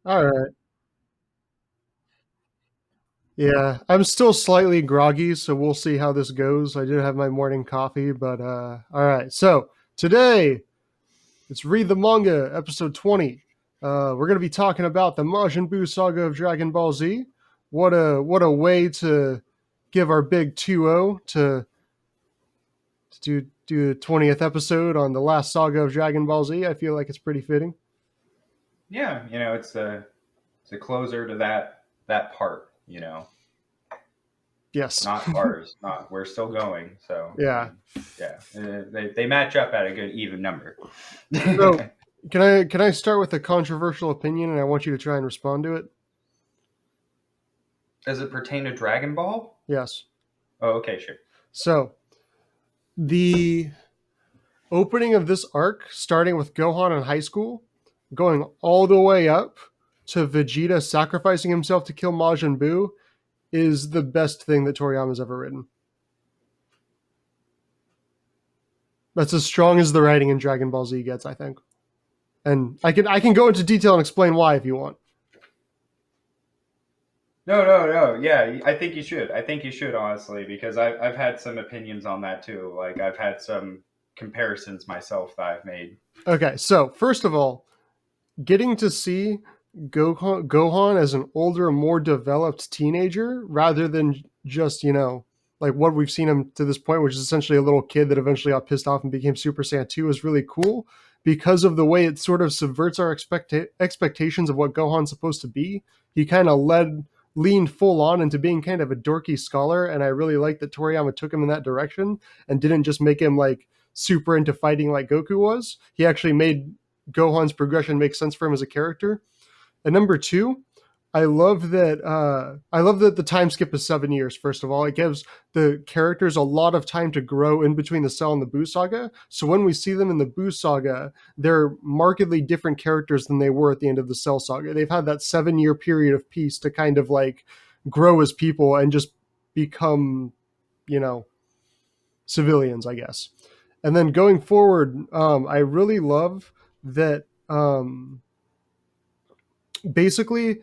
All right. Yeah, I'm still slightly groggy, so we'll see how this goes. I did have my morning coffee, but all right. So today it's Read the Manga, episode 20. We're gonna be talking about the Majin Buu Saga of Dragon Ball Z. What a way to give our big 2-0 to do the 20th episode on the last saga of Dragon Ball Z. I feel like it's pretty fitting. Yeah, it's a closer to that part. Yes. Not ours. Not we're still going. So I Yeah. mean, yeah, they match up at a good even number. So can I start with a controversial opinion, and I want you to try and respond to it? Does it pertain to Dragon Ball? Yes. Oh, okay, sure. So the opening of this arc, starting with Gohan in high school, going all the way up to Vegeta sacrificing himself to kill Majin Buu, is the best thing that Toriyama's ever written. That's as strong as the writing in Dragon Ball Z gets, I think. And I can go into detail and explain why if you want. No, no, no. Yeah, I think you should. I think you should honestly, because I've had some opinions on that too. Like I've had some comparisons myself that I've made. Okay, so first of all, getting to see Gohan as an older, more developed teenager rather than just, like what we've seen him to this point, which is essentially a little kid that eventually got pissed off and became Super Saiyan 2, is really cool because of the way it sort of subverts our expectations of what Gohan's supposed to be. He kind of leaned full on into being kind of a dorky scholar, and I really like that Toriyama took him in that direction and didn't just make him like super into fighting like Goku was. He actually made Gohan's progression make sense for him as a character. And number two, I love that the time skip is 7 years. First of all, it gives the characters a lot of time to grow in between the Cell and the Buu saga. So when we see them in the Buu saga, they're markedly different characters than they were at the end of the Cell saga. They've had that 7 year period of peace to kind of like grow as people and just become, you know, civilians, I guess. And then going forward, I really love that basically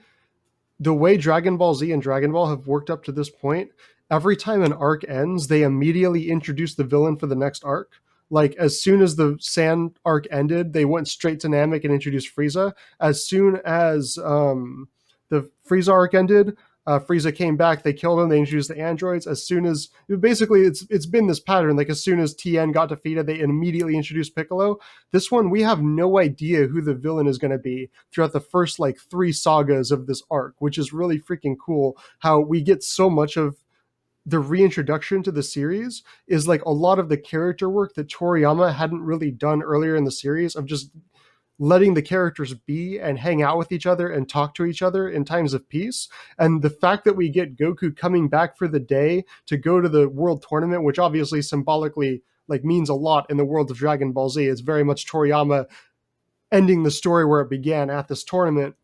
the way Dragon Ball Z and Dragon Ball have worked up to this point, every time an arc ends, they immediately introduce the villain for the next arc. Like as soon as the Sand arc ended, they went straight to Namek and introduced Frieza. As soon as the Frieza arc ended, Frieza came back. They killed him. They introduced the androids. As soon as basically it's been this pattern. Like as soon as Tien got defeated, they immediately introduced Piccolo. This one, we have no idea who the villain is going to be throughout the first like three sagas of this arc, which is really freaking cool. How we get so much of the reintroduction to the series is like a lot of the character work that Toriyama hadn't really done earlier in the series of just letting the characters be and hang out with each other and talk to each other in times of peace. And the fact that we get Goku coming back for the day to go to the world tournament, which obviously symbolically like means a lot in the world of Dragon Ball Z, is very much Toriyama ending the story where it began at this tournament,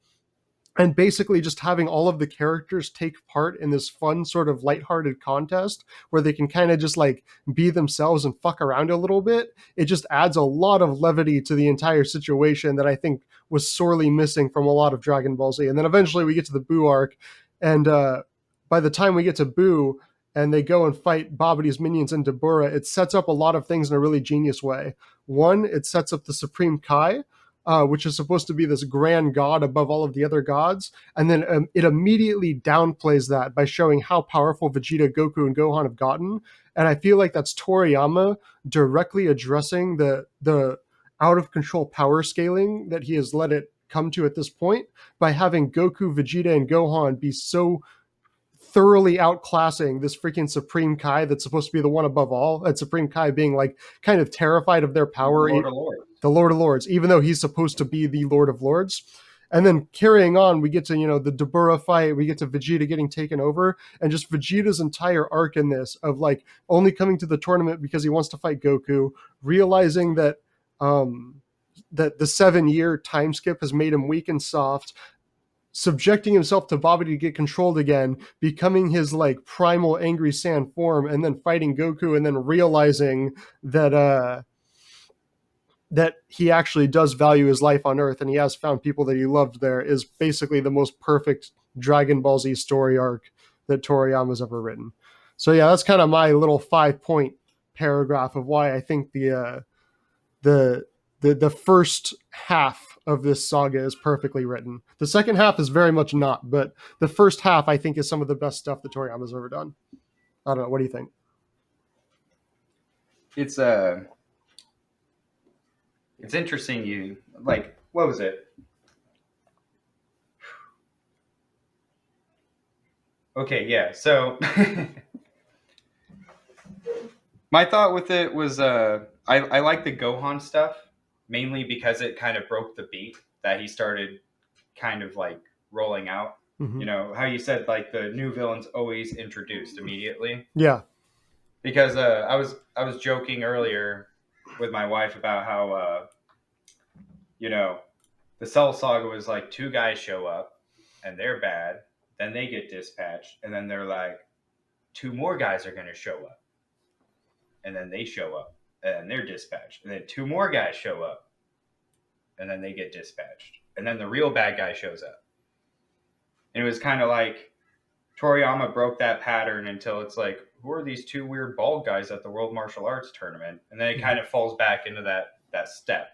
and basically just having all of the characters take part in this fun sort of lighthearted contest where they can kind of just like be themselves and fuck around a little bit. It just adds a lot of levity to the entire situation that I think was sorely missing from a lot of Dragon Ball Z. And then eventually we get to the Buu arc, and by the time we get to Buu and they go and fight Babidi's minions in Dabura, it sets up a lot of things in a really genius way. One, it sets up the Supreme Kai, which is supposed to be this grand god above all of the other gods. And then it immediately downplays that by showing how powerful Vegeta, Goku, and Gohan have gotten. And I feel like that's Toriyama directly addressing the out of control power scaling that he has let it come to at this point by having Goku, Vegeta, and Gohan be so thoroughly outclassing this freaking Supreme Kai that's supposed to be the one above all. And Supreme Kai being like kind of terrified of their power, Lord of Lords. the Lord of Lords, even though he's supposed to be the Lord of Lords. And then carrying on, we get to, the Dabura fight, we get to Vegeta getting taken over, and just Vegeta's entire arc in this of like only coming to the tournament because he wants to fight Goku, realizing that the 7 year time skip has made him weak and soft, subjecting himself to Babidi to get controlled again, becoming his like primal angry Sand form, and then fighting Goku, and then realizing that that he actually does value his life on Earth and he has found people that he loved there is basically the most perfect Dragon Ball Z story arc that Toriyama's ever written. So yeah, that's kind of my little 5 point paragraph of why I think the the first half of this saga is perfectly written. The second half is very much not, but the first half I think is some of the best stuff that Toriyama's ever done. I don't know. What do you think? It's it's interesting. You like what was it? Okay, yeah. So my thought with it was I like the Gohan stuff mainly because it kind of broke the beat that he started kind of like rolling out. Mm-hmm. You know how you said like the new villains always introduced immediately Yeah. because I was joking earlier with my wife about how you know the Cell Saga was like two guys show up and they're bad, then they get dispatched, and then they're like two more guys are going to show up, and then they show up and they're dispatched, and then two more guys show up and then they get dispatched, and then the real bad guy shows up. And it was kind of like Toriyama broke that pattern until it's like, who are these two weird bald guys at the World Martial Arts tournament? And then it kind of falls back into that step.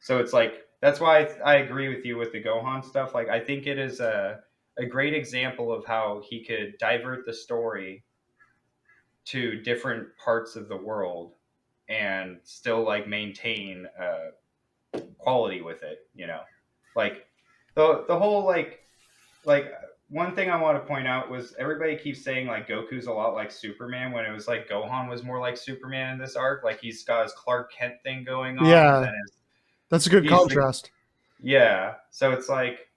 So it's like that's why I agree with you with the Gohan stuff. Like I think it is a great example of how he could divert the story to different parts of the world and still like maintain quality with it. You know, like the whole like one thing I want to point out was everybody keeps saying like Goku's a lot like Superman when it was like Gohan was more like Superman in this arc. Like he's got his Clark Kent thing going on, and Yeah. then That's a good he's the contrast. yeah. So it's like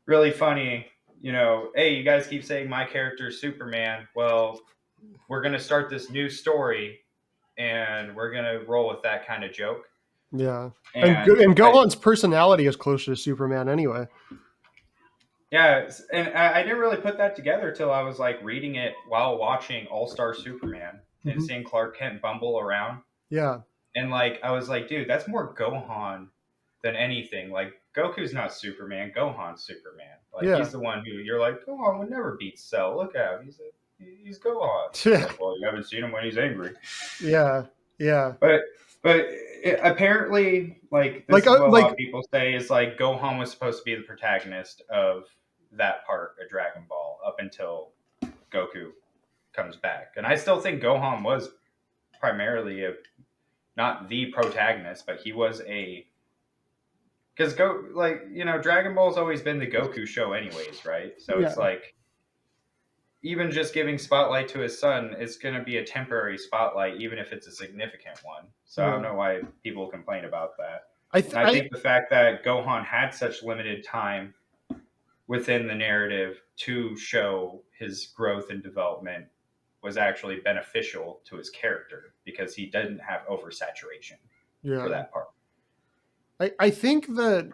really funny, you know. Hey, you guys keep saying my character is Superman. Well, we're gonna start this new story, and we're gonna roll with that kind of joke. Yeah. And And Gohan's personality is closer to Superman anyway. yeah, and I didn't really put that together till I was like reading it while watching All Star Superman and Mm-hmm. seeing Clark Kent bumble around. Yeah. And like I was like, dude, that's more Gohan than anything. Like Goku's not Superman, Gohan's Superman. Like Yeah. he's the one who you're like, Gohan would never beat Cell. Look at him, he's Gohan. It's Yeah. like, well, you haven't seen him when he's angry. Yeah. Yeah. But apparently, like this is what a lot Like of people say is like Gohan was supposed to be the protagonist of that part of Dragon Ball up until Goku comes back, and I still think Gohan was primarily not the protagonist, but he was a because go like you know Dragon Ball's always been the Goku show anyways, right? So yeah. it's like even just giving spotlight to his son, it's going to be a temporary spotlight, even if it's a significant one. So I don't Yeah. know why people complain about that. I And I think the fact that Gohan had such limited time within the narrative to show his growth and development was actually beneficial to his character because he didn't have oversaturation for yeah. that part. I think that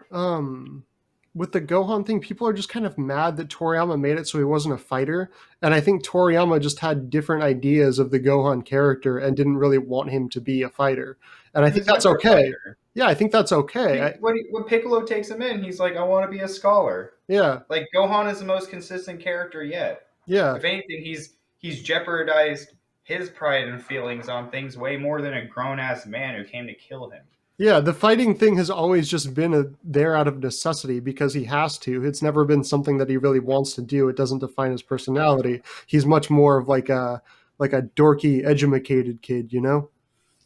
with the Gohan thing, people are just kind of mad that Toriyama made it so he wasn't a fighter. And I think Toriyama just had different ideas of the Gohan character and didn't really want him to be a fighter. And I But think he's that's never a okay. fighter. Yeah, I think that's okay. When Piccolo takes him in, he's like, I want to be a scholar. Yeah. Like Gohan is the most consistent character yet. Yeah. If anything, he's jeopardized his pride and feelings on things way more than a grown ass man who came to kill him. Yeah, the fighting thing has always just been there out of necessity because he has to. It's never been something that he really wants to do. It doesn't define his personality. He's much more of like a dorky, educated kid, you know?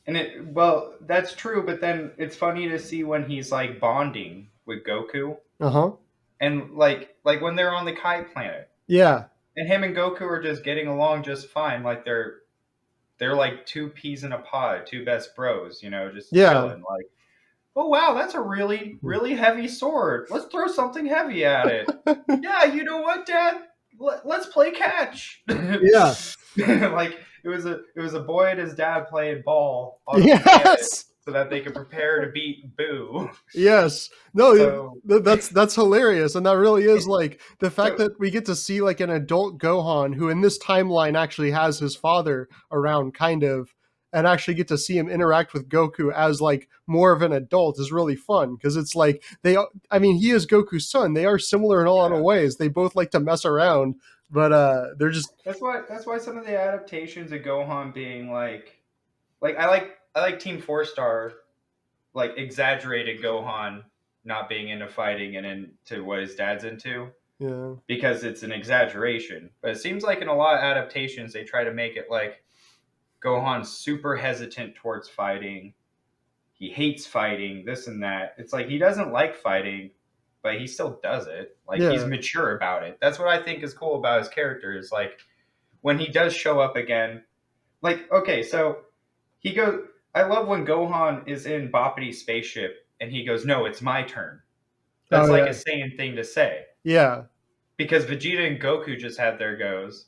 And it well, that's true, but then it's funny to see when he's like bonding with Goku Uh huh. and like when they're on the Kai planet Yeah. and him and Goku are just getting along just fine, like they're like two peas in a pod, two best bros, you know, just Yeah. chilling. Like, oh wow, that's a really heavy sword. Let's throw something heavy at it. Yeah, you know what, Dad? Let's play catch. Yeah. Like it was a boy and his dad playing ball on a planet Yes. so that they could prepare to beat Boo. Yes. No, So that's hilarious. And that really is like the fact so that we get to see like an adult Gohan who in this timeline actually has his father around kind of and actually get to see him interact with Goku as like more of an adult is really fun, because it's like I mean, he is Goku's son. They are similar in a lot of Yeah. ways. They both like to mess around, but they're just That's why some of the adaptations of Gohan being I like Team Four Star, like exaggerated Gohan not being into fighting and into what his dad's into, yeah, because it's an exaggeration. But it seems like in a lot of adaptations they try to make it like Gohan's super hesitant towards fighting. He hates fighting, this and that. It's like he doesn't like fighting, but he still does it. Like he's yeah. mature about it. That's what I think is cool about his character, is like when he does show up again, like okay, so he goes I love when Gohan is in Bappity's spaceship and he goes, "No, it's my turn." Oh That's like a yeah, Saiyan thing to say, yeah, because Vegeta and Goku just had their goes,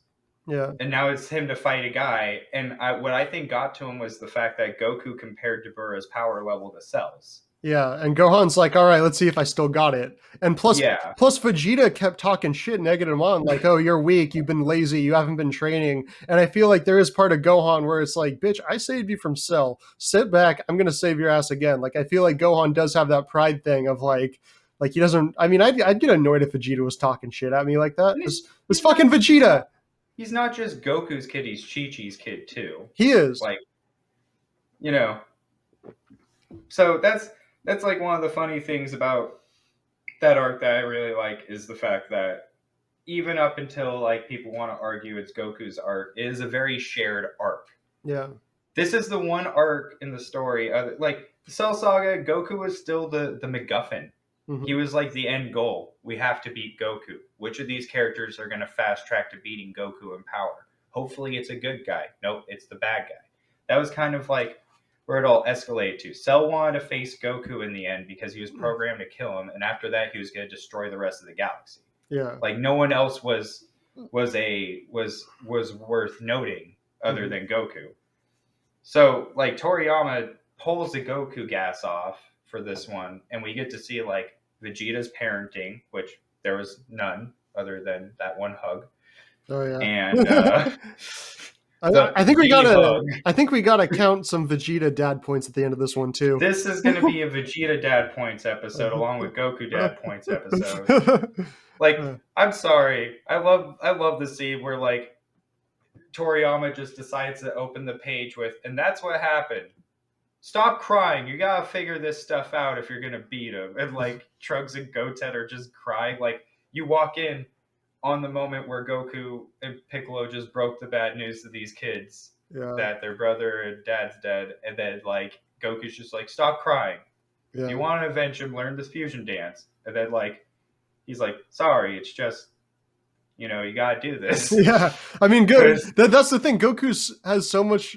yeah. and now it's him to fight a guy. And what I think got to him was the fact that Goku compared Dabura's power level to Cell's. Yeah, and Gohan's like, all right, let's see if I still got it. And Yeah, plus Vegeta kept talking shit, negging him on, like, oh, you're weak, you've been lazy, you haven't been training. And I feel like there is part of Gohan where it's like, bitch, I saved you from Cell. Sit back, I'm gonna save your ass again. Like, I feel like Gohan does have that pride thing of like he doesn't. I mean, I'd get annoyed if Vegeta was talking shit at me like that. and It's fucking Vegeta. he's not just Goku's kid; he's Chi Chi's kid too. He is. Like you know, so that's like one of the funny things about that arc that I really like, is the fact that even up until like people want to argue it's Goku's arc, it is a very shared arc. Yeah. This is the one arc in the story, like the Cell Saga. Goku was still the MacGuffin. He Hmm. was like the end goal. We have to beat Goku. Which of these characters are going to fast track to beating Goku in power? Hopefully, it's a good guy. Nope, it's the bad guy. That was kind of like where it all escalated to. Cell wanted to face Goku in the end because he was programmed to kill him, and after that, he was going to destroy the rest of the galaxy. Yeah. Like no one else was worth noting other Hmm. than Goku. So like Toriyama pulls the Goku gas off for this one, and we get to see like Vegeta's parenting, which there was none other than that one hug, Oh yeah. and I think we gotta hug. I think we gotta count some Vegeta dad points at the end of this one too. This is going to be a Vegeta dad points episode along with Goku dad points episode. Like I'm sorry, I love the scene where like Toriyama just decides to open the page with, and that's what happened. Stop crying. You gotta figure this stuff out if you're gonna beat him. And like Trunks and Goten are just crying. Like you walk in on the moment where Goku and Piccolo just broke the bad news to these kids Yeah, that their brother and dad's dead, and then like Goku's just like, stop crying. If you yeah. want to avenge him, learn this fusion dance. And then like he's like, sorry, it's just you gotta do this. Yeah, I mean, good. Because That's the thing. Goku has so much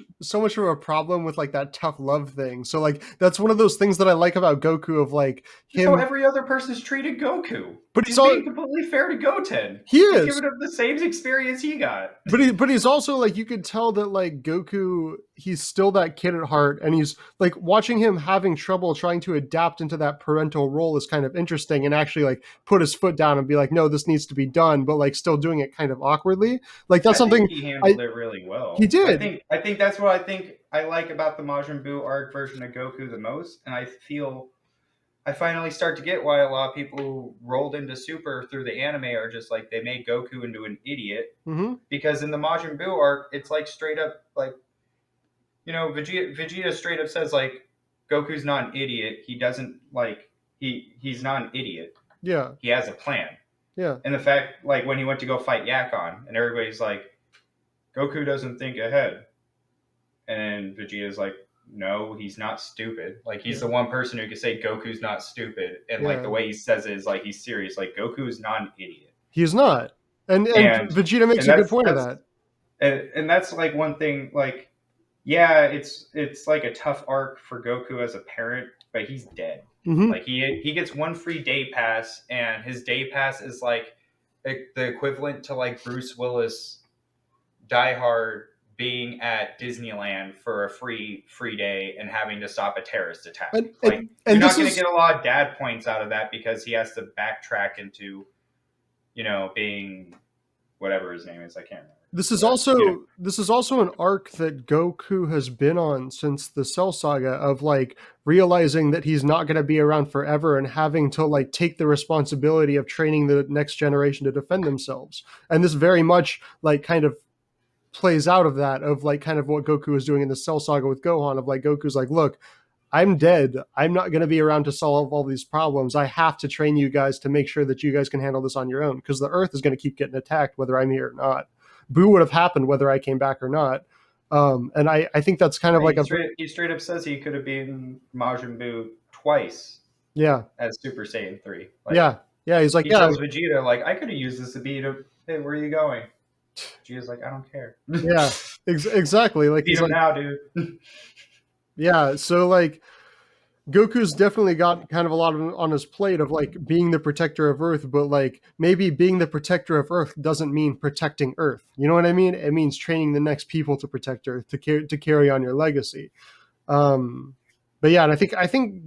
of a problem with like that tough love thing. So like that's one of those things that I like about Goku of like that's how him. every other person's treated Goku. But he's He's all being completely fair to Goten. he He's is. giving him the same experience he got. But he's also like, you could tell that like Goku, he's still that kid at heart, and he's like watching him having trouble trying to adapt into that parental role is kind of interesting, and actually like put his foot down and be like, no, this needs to be done, but like still doing it kind of awkwardly. Like that's I think something he I handled it really he well. I did. think I think that's what I think I like about the Majin Buu arc version of Goku the most, and I feel I finally start to get why a lot of people who rolled into Super through the anime are just like they made Goku into an idiot, Hmm. because in the Majin Buu arc, it's like straight up like Vegeta straight up says like Goku's not an idiot. He doesn't like he's not an idiot. Yeah, He has a plan. yeah. And the fact like when he went to go fight Yakon, and everybody's like, Goku doesn't think ahead, and Vegeta's like, no, he's not stupid. Like he's Yeah. the one person who can say Goku's not stupid, and like the Yeah. way he says it is like he's serious. Like Goku is not an idiot, He's not. And and Vegeta makes and a good that's point of that's that. and that's like one thing. Like yeah, it's like a tough arc for Goku as a parent, but he's dead. Hmm. Like he gets one free day pass, and his day pass is like the equivalent to like Bruce Willis Die Hard being at Disneyland for a free day and having to stop a terrorist attack. And Like and, you're and not this going to is get a lot of dad points out of that because he has to backtrack into being whatever his name is. I can't remember. Yeah. This is also an arc that Goku has been on since the Cell Saga of like realizing that he's not going to be around forever and having to like take the responsibility of training the next generation to defend themselves. And this very much like kind of plays out of that of like kind of what Goku is doing in the Cell Saga with Gohan of like Goku's like, look, I'm dead. I'm not going to be around to solve all these problems. I have to train you guys to make sure that you guys can handle this on your own because the Earth is going to keep getting attacked whether I'm here or not. Boo would have happened whether I came back or not. And I think that's kind of like a He straight up says he could have been Majin Buu twice yeah as Super Saiyan 3. Like yeah yeah. He's like he yeah tells Vegeta, like, I could have used this to be to, hey, where are you going? Vegeta's like, I don't care. yeah exactly like Beat he's him like now, dude. yeah. So like Goku's definitely got kind of a lot on his plate of like being the protector of Earth, but like maybe being the protector of Earth doesn't mean protecting Earth. You know what I mean? It means training the next people to protect Earth to carry on your legacy. Um, but yeah, and I think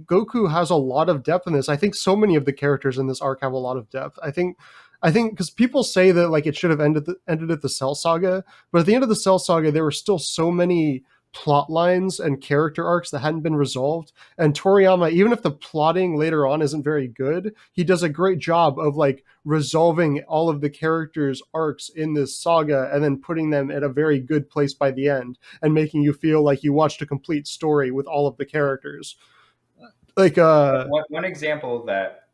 Goku has a lot of depth in this. I think so many of the characters in this arc have a lot of depth. I think because people say that like it should have ended at the Cell Saga, but at the end of the Cell Saga, there were still so many plot lines and character arcs that hadn't been resolved. And Toriyama, even if the plotting later on isn't very good, he does a great job of like resolving all of the characters' arcs in this saga and then putting them at a very good place by the end and making you feel like you watched a complete story with all of the characters. Like One example of that,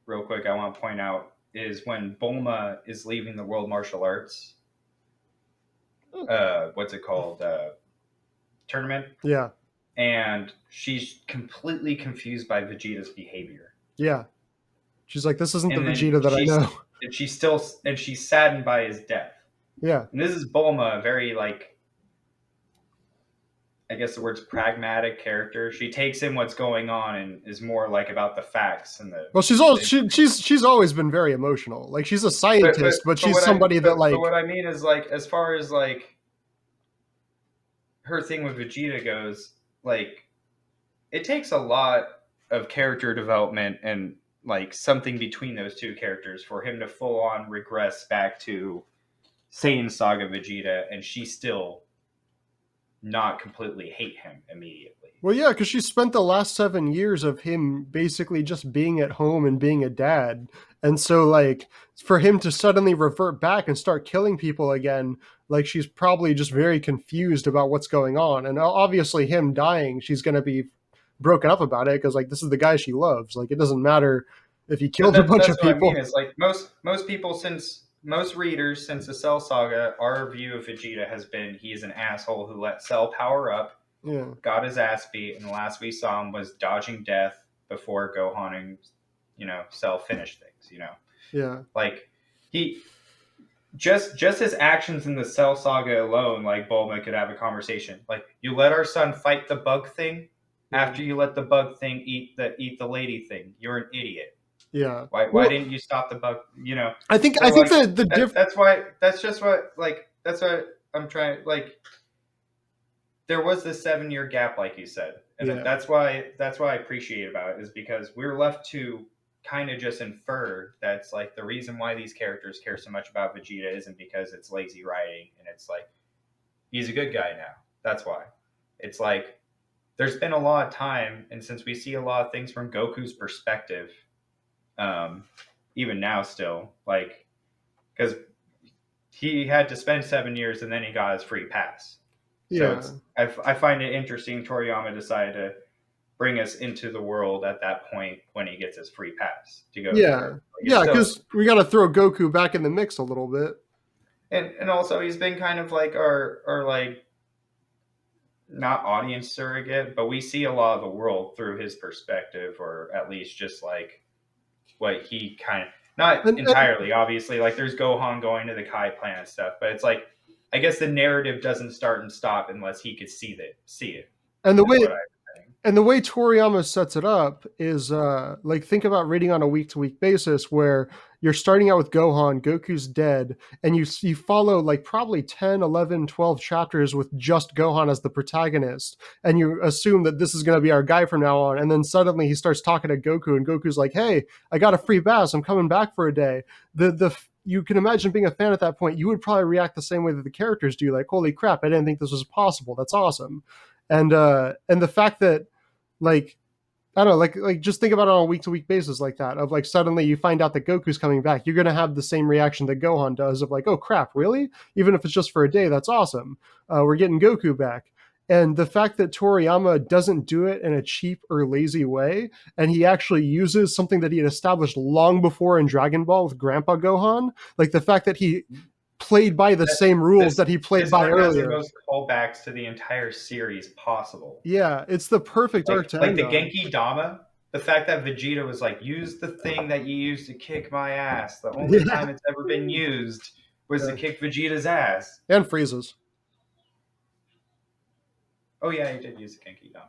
real quick, I want to point out is when Bulma is leaving the World Martial Arts. What's it called? Tournament, yeah. and she's completely confused by Vegeta's behavior. Yeah. She's like, this isn't the And then Vegeta that I know. she's saddened by his death. Yeah. And this is Bulma, a very like, I guess the word's pragmatic character. She takes in what's going on and is more like about the facts and Well, she's always been very emotional. Like she's a scientist, but she's somebody that but like what I mean is like as far as like her thing with Vegeta goes, like it takes a lot of character development and like something between those two characters for him to full on regress back to Saiyan Saga Vegeta, and she still not completely hate him immediately. well, yeah, because she spent the last 7 years of him basically just being at home and being a dad, and so like for him to suddenly revert back and start killing people again, like she's probably just very confused about what's going on, and obviously him dying, she's gonna be broken up about it because like this is the guy she loves. Like it doesn't matter if he But killed a bunch that's of what I mean. people. Is like most people since most readers since the Cell Saga, our view of Vegeta has been he's an asshole who let Cell power up, Yeah, got his ass beat, and the last we saw him was dodging death before Gohan and Cell finished things. yeah, Like he just his actions in the Cell Saga alone, like Bulma could have a conversation. Like you let our son fight the bug thing yeah, after you let the bug thing eat the lady thing. You're an idiot. yeah. Why Well, didn't you stop the bug? I So think like that the diff. that's why that's just what like that's what I'm trying like. There was this 7 year gap, like you said, and Yeah, that's why I appreciate about it is because we're left to kind of just infer that's like the reason why these characters care so much about Vegeta isn't because it's lazy writing and it's like he's a good guy now. That's why. It's like there's been a lot of time, and since we see a lot of things from Goku's perspective, um, even now still, like because he had to spend 7 years and then he got his free pass. So yeah, I find it interesting Toriyama decided to bring us into the world at that point when he gets his free pass to go to the yeah, Earth. Like it's yeah. still Because we got to throw Goku back in the mix a little bit. and also he's been kind of like our like not audience surrogate, but we see a lot of the world through his perspective, or at least just like what he kind of not And entirely obviously like there's Gohan going to the Kai planet stuff, but it's like I guess the narrative doesn't start and stop unless he could see it and the is way what I think. and the way Toriyama sets it up is like think about reading on a week to week basis where you're starting out with Goku's dead, and you follow like probably 10, 11, 12 chapters with just Gohan as the protagonist, and you assume that this is going to be our guy from now on, and then suddenly he starts talking to Goku, and Goku's like, hey, I got a free pass, I'm coming back for a day. The you can imagine being a fan at that point, you would probably react the same way that the characters do, like, holy crap, I didn't think this was possible. That's awesome. And the fact that, like, I don't know, like just think about it on a week to week basis like that. Of like suddenly you find out that Goku's coming back, you're gonna have the same reaction that Gohan does of like, oh crap, really? Even if it's just for a day, that's awesome. We're getting Goku back. And the fact that Toriyama doesn't do it in a cheap or lazy way, and he actually uses something that he had established long before in Dragon Ball with Grandpa Gohan, like the fact that he played by the same rules that he played this by arc has the earlier. most callbacks to the entire series possible. Yeah, it's the perfect arc to Like end the on. Genki Dama, the fact that Vegeta was like, use the thing that you used to kick my ass. The only time it's ever been used was to kick Vegeta's ass. And Frieza's. Oh yeah, he did use the Genki Dama.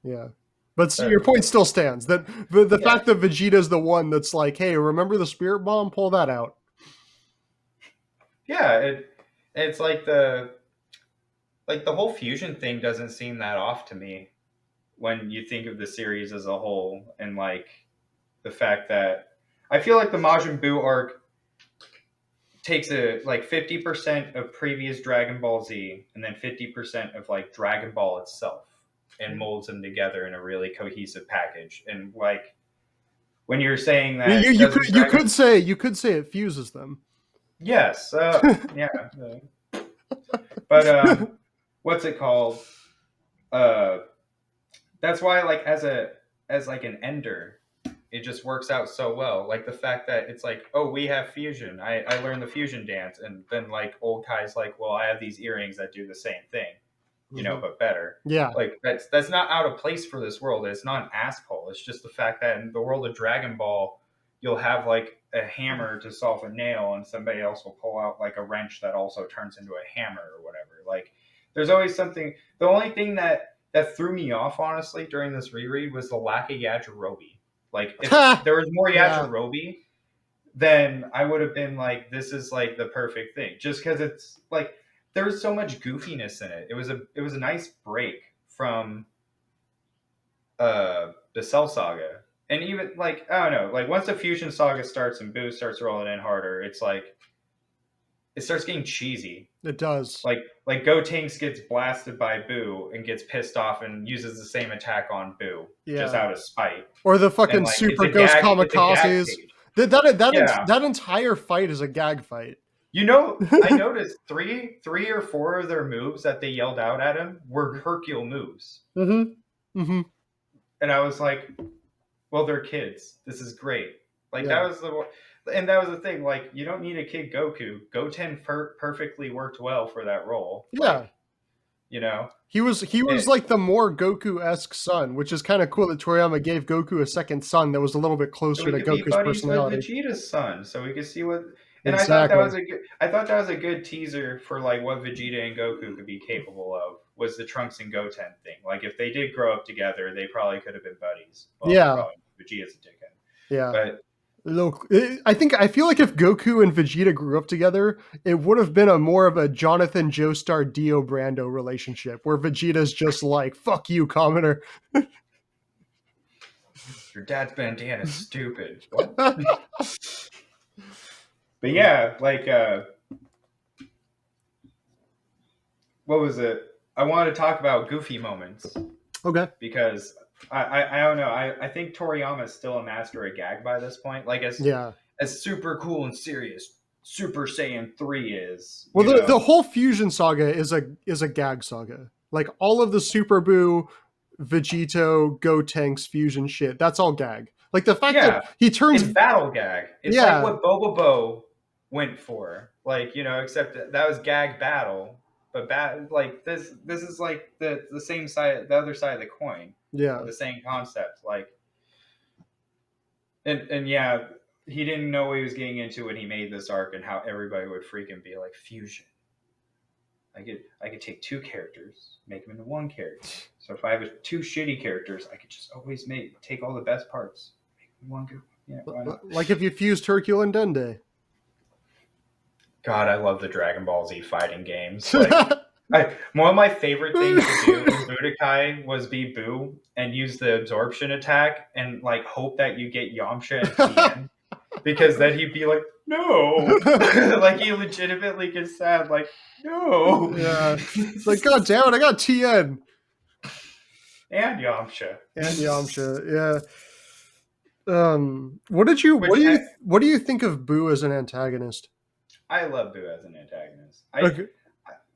Yeah. But your point still stands. That the fact that Vegeta's the one that's like, hey, remember the Spirit Bomb? Pull that out. Yeah, it's like the whole fusion thing doesn't seem that off to me when you think of the series as a whole, and like the fact that I feel like the Majin Buu arc takes like 50% of previous Dragon Ball Z and then 50% of like Dragon Ball itself and molds them together in a really cohesive package. And like when you're saying that you could say it fuses them. Yes, yeah. But what's it called? That's why like as like an ender, it just works out so well. Like the fact that it's like, oh, we have fusion. I learned the fusion dance, and then like old Kai's like, well, I have these earrings that do the same thing, you know, but better. Yeah. Like that's not out of place for this world. It's not an ass pull. It's just the fact that in the world of Dragon Ball, you'll have like a hammer to solve a nail, and somebody else will pull out like a wrench that also turns into a hammer or whatever. Like there's always something. The only thing that threw me off, honestly, during this reread was the lack of Yajirobe. Like, if there was more Yajirobe, then I would have been like, this is like the perfect thing. Just because it's like, there was so much goofiness in it. It was a nice break from the Cell Saga. And even, like, I don't know, like, once the Fusion Saga starts and Boo starts rolling in harder, it's like, it starts getting cheesy. It does. Like Gotenks gets blasted by Boo and gets pissed off and uses the same attack on Boo just out of spite. Or the fucking like, Super Ghost Kamikazes. That entire fight is a gag fight. You know, I noticed three or four of their moves that they yelled out at him were Hercule moves. Mm-hmm. Mm-hmm. And I was like, well, they're kids. This is great. Like that was the thing. Like, you don't need a kid Goku. Goten perfectly worked well for that role. Yeah. Like, you know, he was like the more Goku-esque son, which is kind of cool that Toriyama gave Goku a second son that was a little bit closer to Goku's personality. With Vegeta's son, so we could see what. And exactly. I thought that was a good teaser for like what Vegeta and Goku could be capable of. Was the Trunks and Goten thing? Like if they did grow up together, they probably could have been buddies. Well, Vegeta's a dickhead. Yeah. But look, I feel like if Goku and Vegeta grew up together, it would have been more of a Jonathan Joestar Dio Brando relationship where Vegeta's just like, fuck you, commoner. Your dad's bandana is stupid. What? But yeah, like what was it? I wanted to talk about goofy moments. Okay. Because I don't know. I think Toriyama is still a master of gag by this point. Like as super cool and serious Super Saiyan 3 is. Well, the whole Fusion Saga is a gag saga. Like all of the Super Buu, Vegito, Gotenks fusion shit, that's all gag. Like the fact that he turns it's battle gag. It's like what Bobobo went for. Like, you know, except that was gag battle. But like this is like the same side, the other side of the coin. Yeah, the same concept. Like, and yeah, he didn't know what he was getting into when he made this arc and how everybody would freaking be like fusion. I could take two characters, make them into one character. So if I have two shitty characters, I could just always take all the best parts, make them one good. Yeah, why not? Like if you fused Hercule and Dende. God, I love the Dragon Ball Z fighting games. Like, one of my favorite things to do in Budokai was be Boo and use the absorption attack and like hope that you get Yamcha at the end. because then he'd be like, no, like he legitimately gets sad, like no, Yeah. It's like, God damn it, I got TN. and Yamcha, And Yamcha, yeah. What did you which what do you think of Boo as an antagonist? I love Boo as an antagonist. Okay.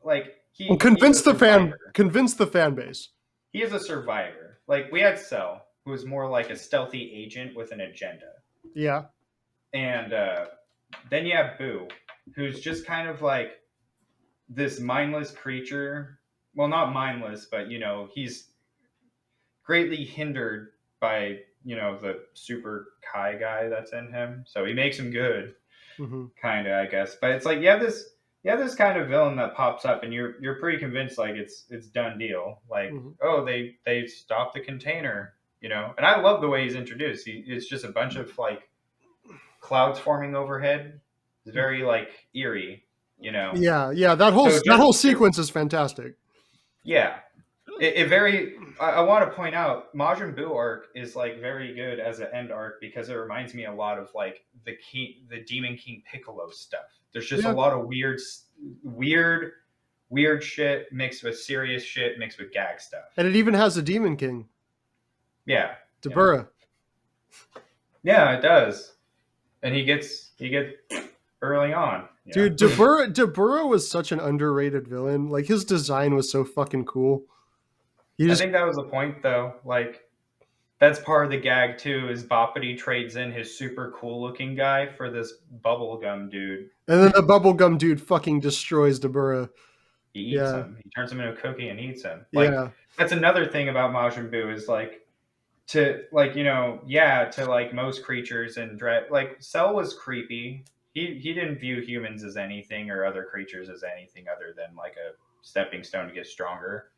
Like Well, he's a survivor. convince the fan base. He is a survivor. Like we had Cell, who was more like a stealthy agent with an agenda, Yeah. and then you have Boo, who's just kind of like this mindless creature. Well, not mindless, but he's greatly hindered by the super Kai guy that's in him. So he makes him good, Mm-hmm. kind of, I guess. But it's like you have this kind of villain that pops up, and you're pretty convinced like it's done deal. Like, Mm-hmm. oh, they stopped the container, And I love the way he's introduced. It's just a bunch of like clouds forming overhead. It's very like eerie. Yeah, yeah. So That just whole sequence is fantastic. yeah, it very. I want to point out Majin Buu arc is like very good as an end arc because it reminds me a lot of like the Demon King Piccolo stuff. There's just a Yeah. lot of weird, weird shit mixed with serious shit mixed with gag stuff. And it even has a Demon King, Yeah, Dabura. yeah, it does, and he gets early on. Dude, Dabura was such an underrated villain. Like his design was so fucking cool. He I just think that was the point though. Like that's part of the gag too. Is Boppity trades in his super cool looking guy for this bubblegum dude. and then the bubblegum dude fucking destroys Dabura. He eats Yeah. him. He turns him into a cookie and eats him. Like Yeah. that's another thing about Majin Buu is like to like yeah, to like most creatures and dread. Like Cell was creepy. He didn't view humans as anything or other creatures as anything other than like a stepping stone to get stronger.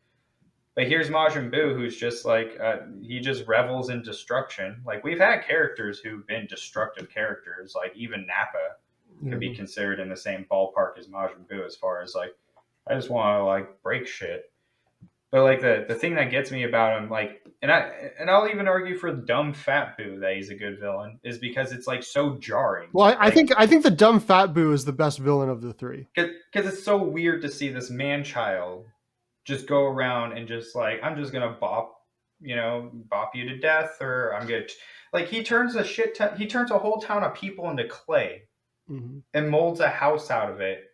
But here's Majin Buu, who's just like he just revels in destruction. Like we've had characters who've been destructive characters, like even Nappa could be Mhm. considered in the same ballpark as Majin Buu as far as like I just want to like break shit. But like the thing that gets me about him, like, I'll even argue for the dumb fat Boo that he's a good villain, is because it's like so jarring. Well, Like, I think the dumb fat Boo is the best villain of the three. because it's so weird to see this man child just go around and just like I'm just gonna bop you to death, or I'm gonna like he turns a whole town of people into clay Mm-hmm. and molds a house out of it.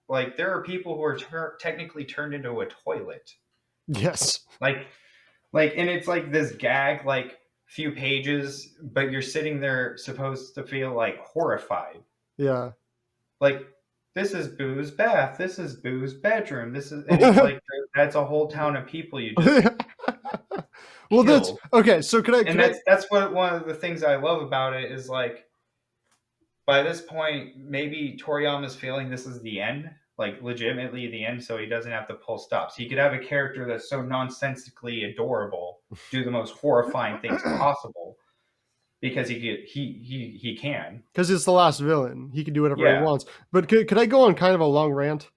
Like there are people who are technically turned into a toilet. Yes. Like and it's like this gag like few pages, but you're sitting there supposed to feel like horrified. Yeah. Like this is Boo's bath, this is Boo's bedroom, this is and it's like that's a whole town of people you just Well, that's killed. okay. So And that's what one of the things I love about it is like by this point, maybe Toriyama's feeling this is the end, like legitimately the end, so he doesn't have to pull stops. He could have a character that's so nonsensically adorable, do the most horrifying things possible, because he can. because it's the last villain. He can do whatever he Yeah, wants. But could I go on kind of a long rant?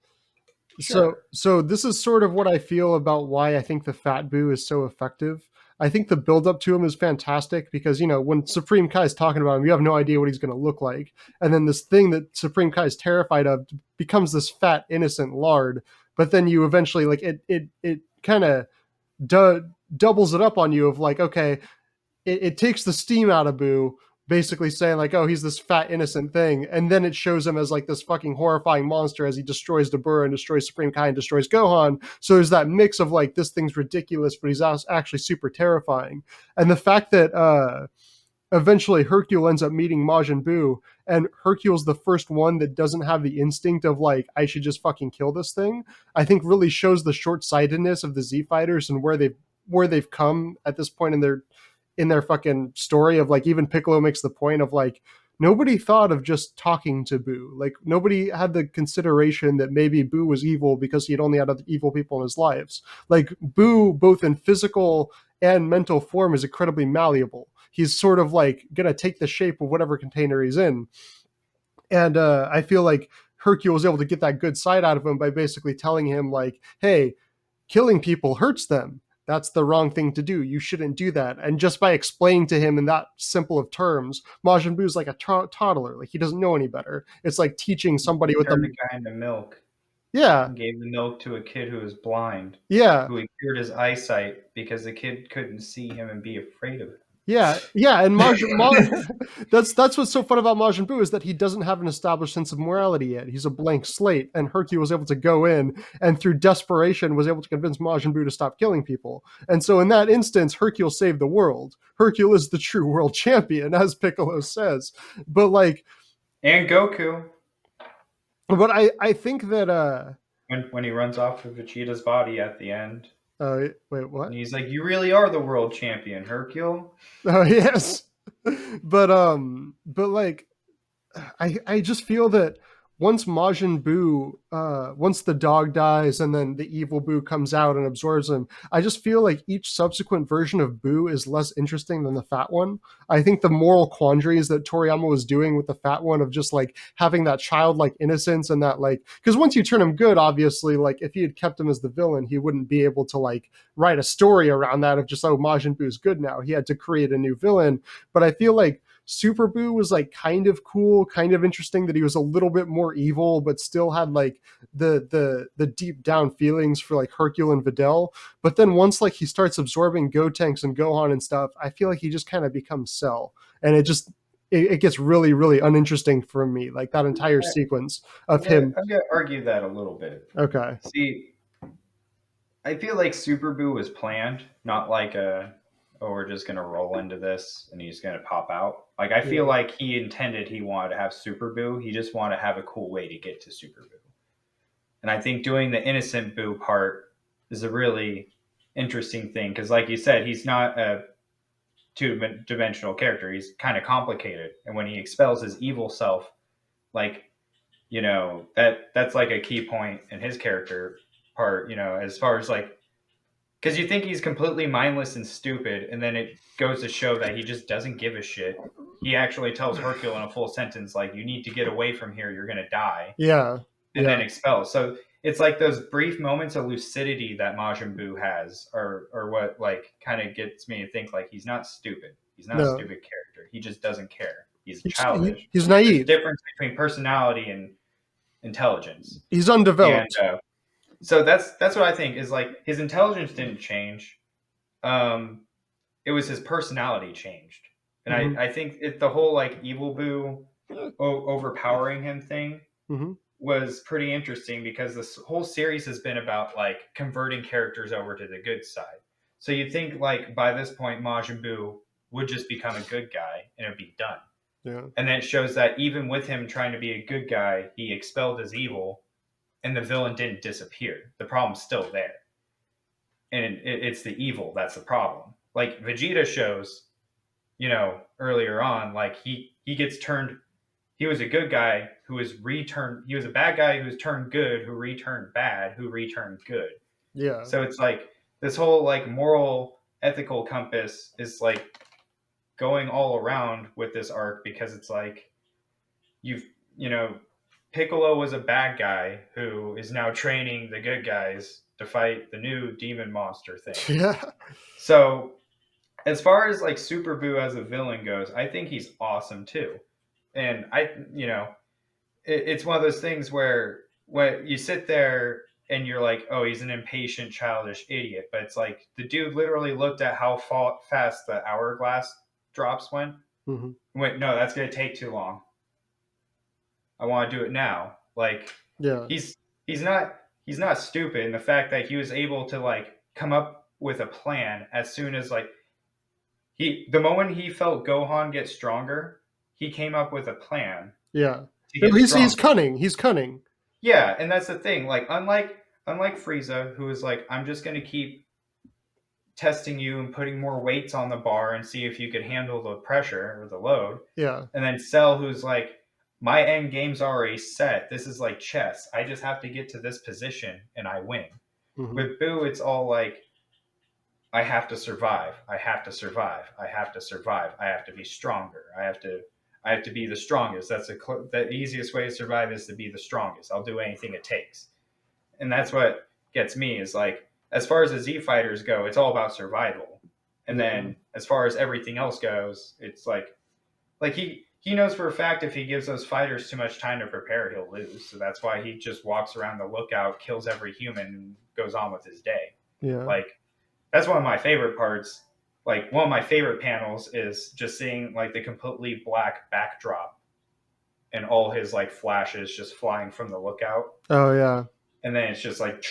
sure. So this is sort of what I feel about why I think the Fat Boo is so effective. I think the build up to him is fantastic because when Supreme Kai is talking about him, you have no idea what he's going to look like, and then this thing that Supreme Kai is terrified of becomes this fat innocent lard. But then you eventually like it kind of doubles it up on you of like, okay, it takes the steam out of Boo, basically saying like, oh, he's this fat innocent thing, and then it shows him as like this fucking horrifying monster as he destroys Dabura and destroys Supreme Kai and destroys Gohan. So there's that mix of like this thing's ridiculous, but he's actually super terrifying, and the fact that eventually Hercule ends up meeting Majin Buu, and Hercule's the first one that doesn't have the instinct of like, I should just fucking kill this thing. I think really shows the short-sightedness of the Z fighters and where they've come at this point in their fucking story of like, even Piccolo makes the point of like, nobody thought of just talking to Boo. Like nobody had the consideration that maybe Boo was evil because he had only had other evil people in his lives. Like Boo, both in physical and mental form, is incredibly malleable. He's sort of like gonna take the shape of whatever container he's in. And I feel like Hercule was able to get that good side out of him by basically telling him like, hey, killing people hurts them. That's the wrong thing to do. You shouldn't do that. And just by explaining to him in that simple of terms, Majin Buu is like a toddler. Like he doesn't know any better. It's like teaching somebody He with turned a a guy into milk yeah, and gave the milk to a kid who was blind, yeah, who he cured his eyesight because the kid couldn't see him and be afraid of yeah, yeah. And him. that's what's so fun about Majin Buu is that he doesn't have an established sense of morality yet. He's a blank slate, and Hercule was able to go in and through desperation was able to convince Majin Buu to stop killing people. And so in that instance, Hercule saved the world. Hercule is the true world champion, as Piccolo says. But like, And Goku, but I think that when he runs off of Vegeta's body at the end, wait, and what? he's like, "You really are the world champion, Hercule." Oh yes. But like I just feel that once Majin Buu, once the dog dies and then the evil Buu comes out and absorbs him, I just feel like each subsequent version of Buu is less interesting than the fat one. I think the moral quandaries that Toriyama was doing with the fat one of just like having that childlike innocence and that like, because once you turn him good, obviously, like if he had kept him as the villain, he wouldn't be able to like write a story around that of just, oh, Majin Buu's good now. He had to create a new villain. But I feel like Super Boo was like kind of cool, kind of interesting that he was a little bit more evil, but still had like the deep down feelings for like Hercule and Videl. But then once like he starts absorbing Gotenks and Gohan and stuff, I feel like he just kind of becomes Cell, and it gets really really uninteresting for me. Like that entire sequence of him. I'm gonna argue that a little bit. Okay. See, I feel like Super Boo was planned, not like a, oh, we're just gonna roll into this and he's gonna pop out. Like I feel Yeah. like he intended he wanted to have Super Boo. He just wanted to have a cool way to get to Super Boo. And I think doing the innocent Boo part is a really interesting thing because, like you said, he's not a two-dimensional character. He's kind of complicated, and when he expels his evil self, like that's like a key point in his character part. As far as like because you think he's completely mindless and stupid, and then it goes to show that he just doesn't give a shit. He actually tells Hercule in a full sentence, like, "You need to get away from here. You're gonna die," Yeah. and then Yeah. expels. So it's like those brief moments of lucidity that Majin Buu has, or what like kind of gets me to think like he's not stupid. He's not a No. stupid character. He just doesn't care. He's childish. He's There's a naive. difference between personality and intelligence, He's and undeveloped. so that's what I think is like his intelligence didn't change. Um, it was his personality changed, and Hmm. I think the whole like evil Boo overpowering him thing Hmm. was pretty interesting because this whole series has been about like converting characters over to the good side. So you think like by this point Majin Buu would just become a good guy and it'd be done. Yeah. And then it shows that even with him trying to be a good guy, he expelled his evil and the villain didn't disappear. The problem's still there. And it's the evil that's the problem. Like Vegeta shows, earlier on, like he gets turned. He was a good guy who was returned. He was a bad guy who was turned good, who returned bad, who returned good. Yeah. So it's like this whole like moral ethical compass is like going all around with this arc because it's like you've you know Piccolo was a bad guy who is now training the good guys to fight the new demon monster thing. Yeah. So as far as like Super Boo as a villain goes, I think he's awesome too. And it's one of those things where when you sit there and you're like, oh, he's an impatient, childish idiot. But it's like the dude literally looked at how fast the hourglass drops went. Hmm. Went, no, that's going to take too long. I want to do it now. Like Yeah. he's he's not stupid. And the fact that he was able to like come up with a plan as soon as like the moment he felt Gohan get stronger, he came up with a plan Yeah. to No, get he's stronger. cunning. He's cunning. Yeah, and that's the thing. Like unlike Frieza, who is like, I'm just gonna keep testing you and putting more weights on the bar and see if you could handle the pressure or the load. Yeah. And then Cell, who's like, my end game's already set. This is like chess. I just have to get to this position and I win. Hmm. With Boo, it's all like, I have to survive. I have to survive. I have to survive. I have to be stronger. I have to be the strongest. That's the easiest way to survive is to be the strongest. I'll do anything it takes. And that's what gets me is like as far as the Z fighters go, it's all about survival. And Yeah. then as far as everything else goes, it's like he knows for a fact if he gives those fighters too much time to prepare, he'll lose. So that's why he just walks around the lookout, kills every human, and goes on with his day. Yeah. Like that's one of my favorite parts. Like one of my favorite panels is just seeing like the completely black backdrop and all his like flashes just flying from the lookout, Oh yeah. and then it's just like, and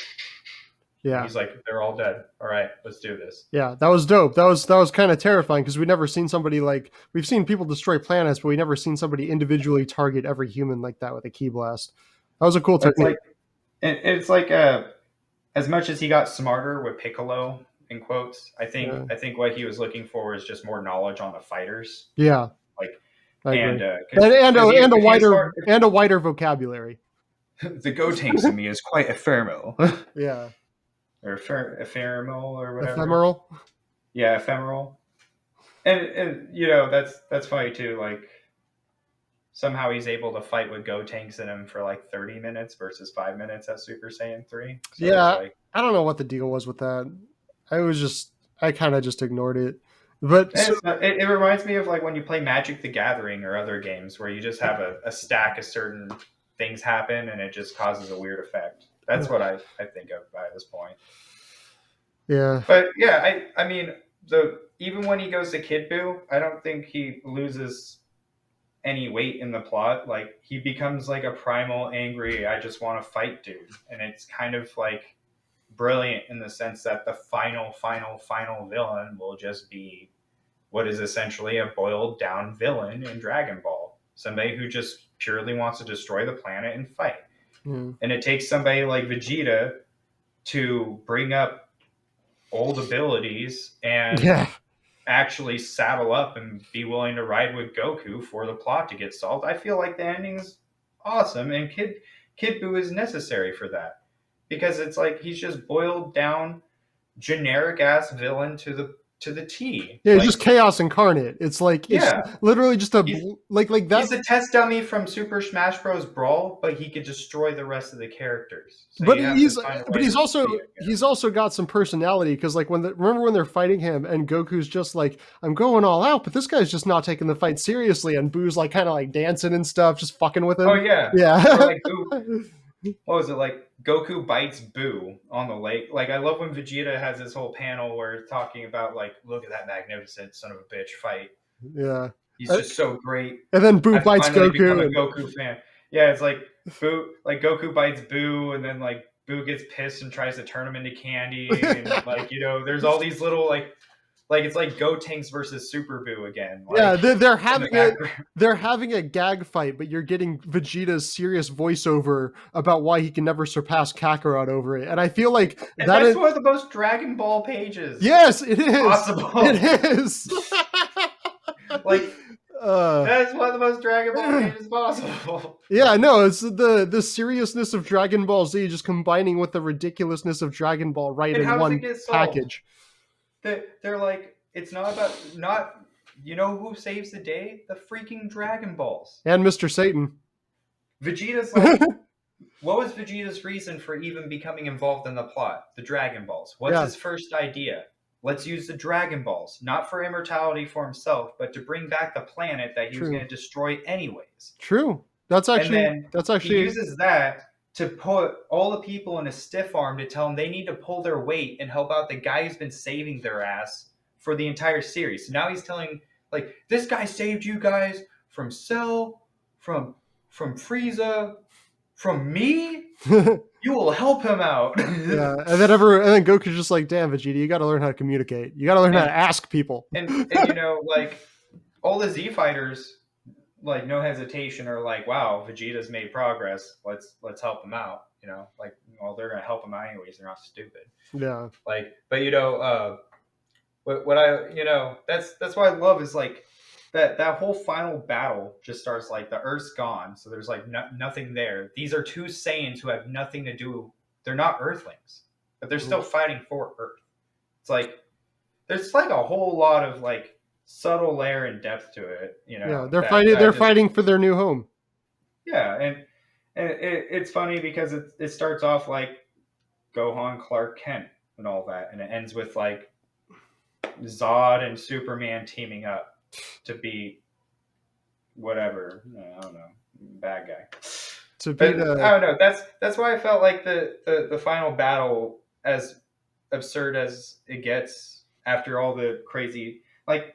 Yeah. he's like, they're all dead. All right, let's do this. Yeah, that was dope. That was kind of terrifying because we've never seen somebody like we've seen people destroy planets, but we never seen somebody individually target every human like that with a key blast. That was a cool It's technique. like it's like as much as he got smarter with Piccolo in quotes, Yeah, I think what he was looking for is just more knowledge on the fighters. yeah, Like I agree. and And and a, and a if he was wider smart, and a wider vocabulary. the Gotenks in me is quite ephemeral, Yeah, or ephemeral or whatever. ephemeral. Yeah, ephemeral. And you know that's funny too. Like somehow he's able to fight with Gotenks in him for like 30 minutes versus 5 minutes at Super Saiyan 3. So it's Yeah, like I don't know what the deal was with that. I kind of just ignored it. But so it reminds me of like when you play Magic the Gathering or other games where you just have a stack of certain things happen and it just causes a weird effect. That's what I think of by this point. yeah, But yeah, I mean the even when he goes to Kid Buu, I don't think he loses any weight in the plot. Like he becomes like a primal, angry, I just want to fight dude. And it's kind of like brilliant in the sense that the final villain will just be what is essentially a boiled down villain in Dragon Ball. Somebody who just purely wants to destroy the planet and fight. yeah, And it takes somebody like Vegeta to bring up old abilities and yeah, actually saddle up and be willing to ride with Goku for the plot to get solved. I feel like the ending's awesome, and Kid Buu is necessary for that because it's like he's just boiled down generic ass villain to the T. yeah. It's just Like chaos incarnate. It's like it's yeah, literally just a he's like that. he's a test dummy from Super Smash Bros. Brawl, but he could destroy the rest of the characters. So But you have to he's find a but way to be it. he's also got some personality because like remember when they're fighting him and Goku's just like I'm going all out, but this guy's just not taking the fight seriously, and Boo's like kind of like dancing and stuff, just fucking with Oh him. yeah, or Yeah, like Boo. What was it like? Goku bites Boo on the lake. Like I love when Vegeta has this whole panel where it's talking about like, look at that magnificent son of a bitch fight. yeah. He's just so great. And then Boo I've bites finally become Goku, a and Goku fan. Yeah, it's like Boo, like Goku bites Boo, and then like Boo gets pissed and tries to turn him into candy, and like you know, there's all these little like it's like Gotenks versus Super Boo again, yeah, like in the background. they're having a gag fight, but you're getting Vegeta's serious voiceover about why he can never surpass Kakarot over it, and I feel like And that that's is one of the most Dragon Ball pages yes, it is, possible. it is. Like uh, that is one of the most Dragon Ball pages possible. yeah, no, it's the seriousness of Dragon Ball Z just combining with the ridiculousness of Dragon Ball right And in how does it one get solved? package. They're like, it's not about not. You know who saves the day? The freaking Dragon Balls. And Mr. Satan. Vegeta's like, what was Vegeta's reason for even becoming involved in the plot? The Dragon Balls. What's Yeah, his first idea? Let's use the Dragon Balls, not for immortality for himself, but to bring back the planet that he was going true. to destroy anyways. True. And then That's he actually uses that to put all the people in a stiff arm to tell them they need to pull their weight and help out the guy who's been saving their ass for the entire series. So now he's telling, like, this guy saved you guys from Cell, from Frieza, from me. You will help him out. yeah, and then Goku's just like, damn, Vegeta, you got to learn how to communicate. You got to learn how to and ask people. and you know, like all the Z fighters, like no hesitation, are like, wow, Vegeta's made progress. Let's help him out. You know, like, well, they're gonna help him out anyways. They're not stupid. Yeah, Like, but you know, what I you know that's what I love is like that whole final battle just starts like the Earth's gone, so there's like nothing there. These are two Saiyans who have nothing to do. They're not Earthlings, but they're still fighting for Earth. It's like there's like a whole lot of like subtle layer and depth to it. You yeah, know they're that fighting. that They're just fighting for their new home. yeah, and it's funny because it starts off like Gohan Clark Kent. and all that, and it ends with like Zod and Superman teaming up to beat whatever. I don't know, bad guy. To beat But I don't know. That's why I felt like the final battle, as absurd as it gets after all the crazy, like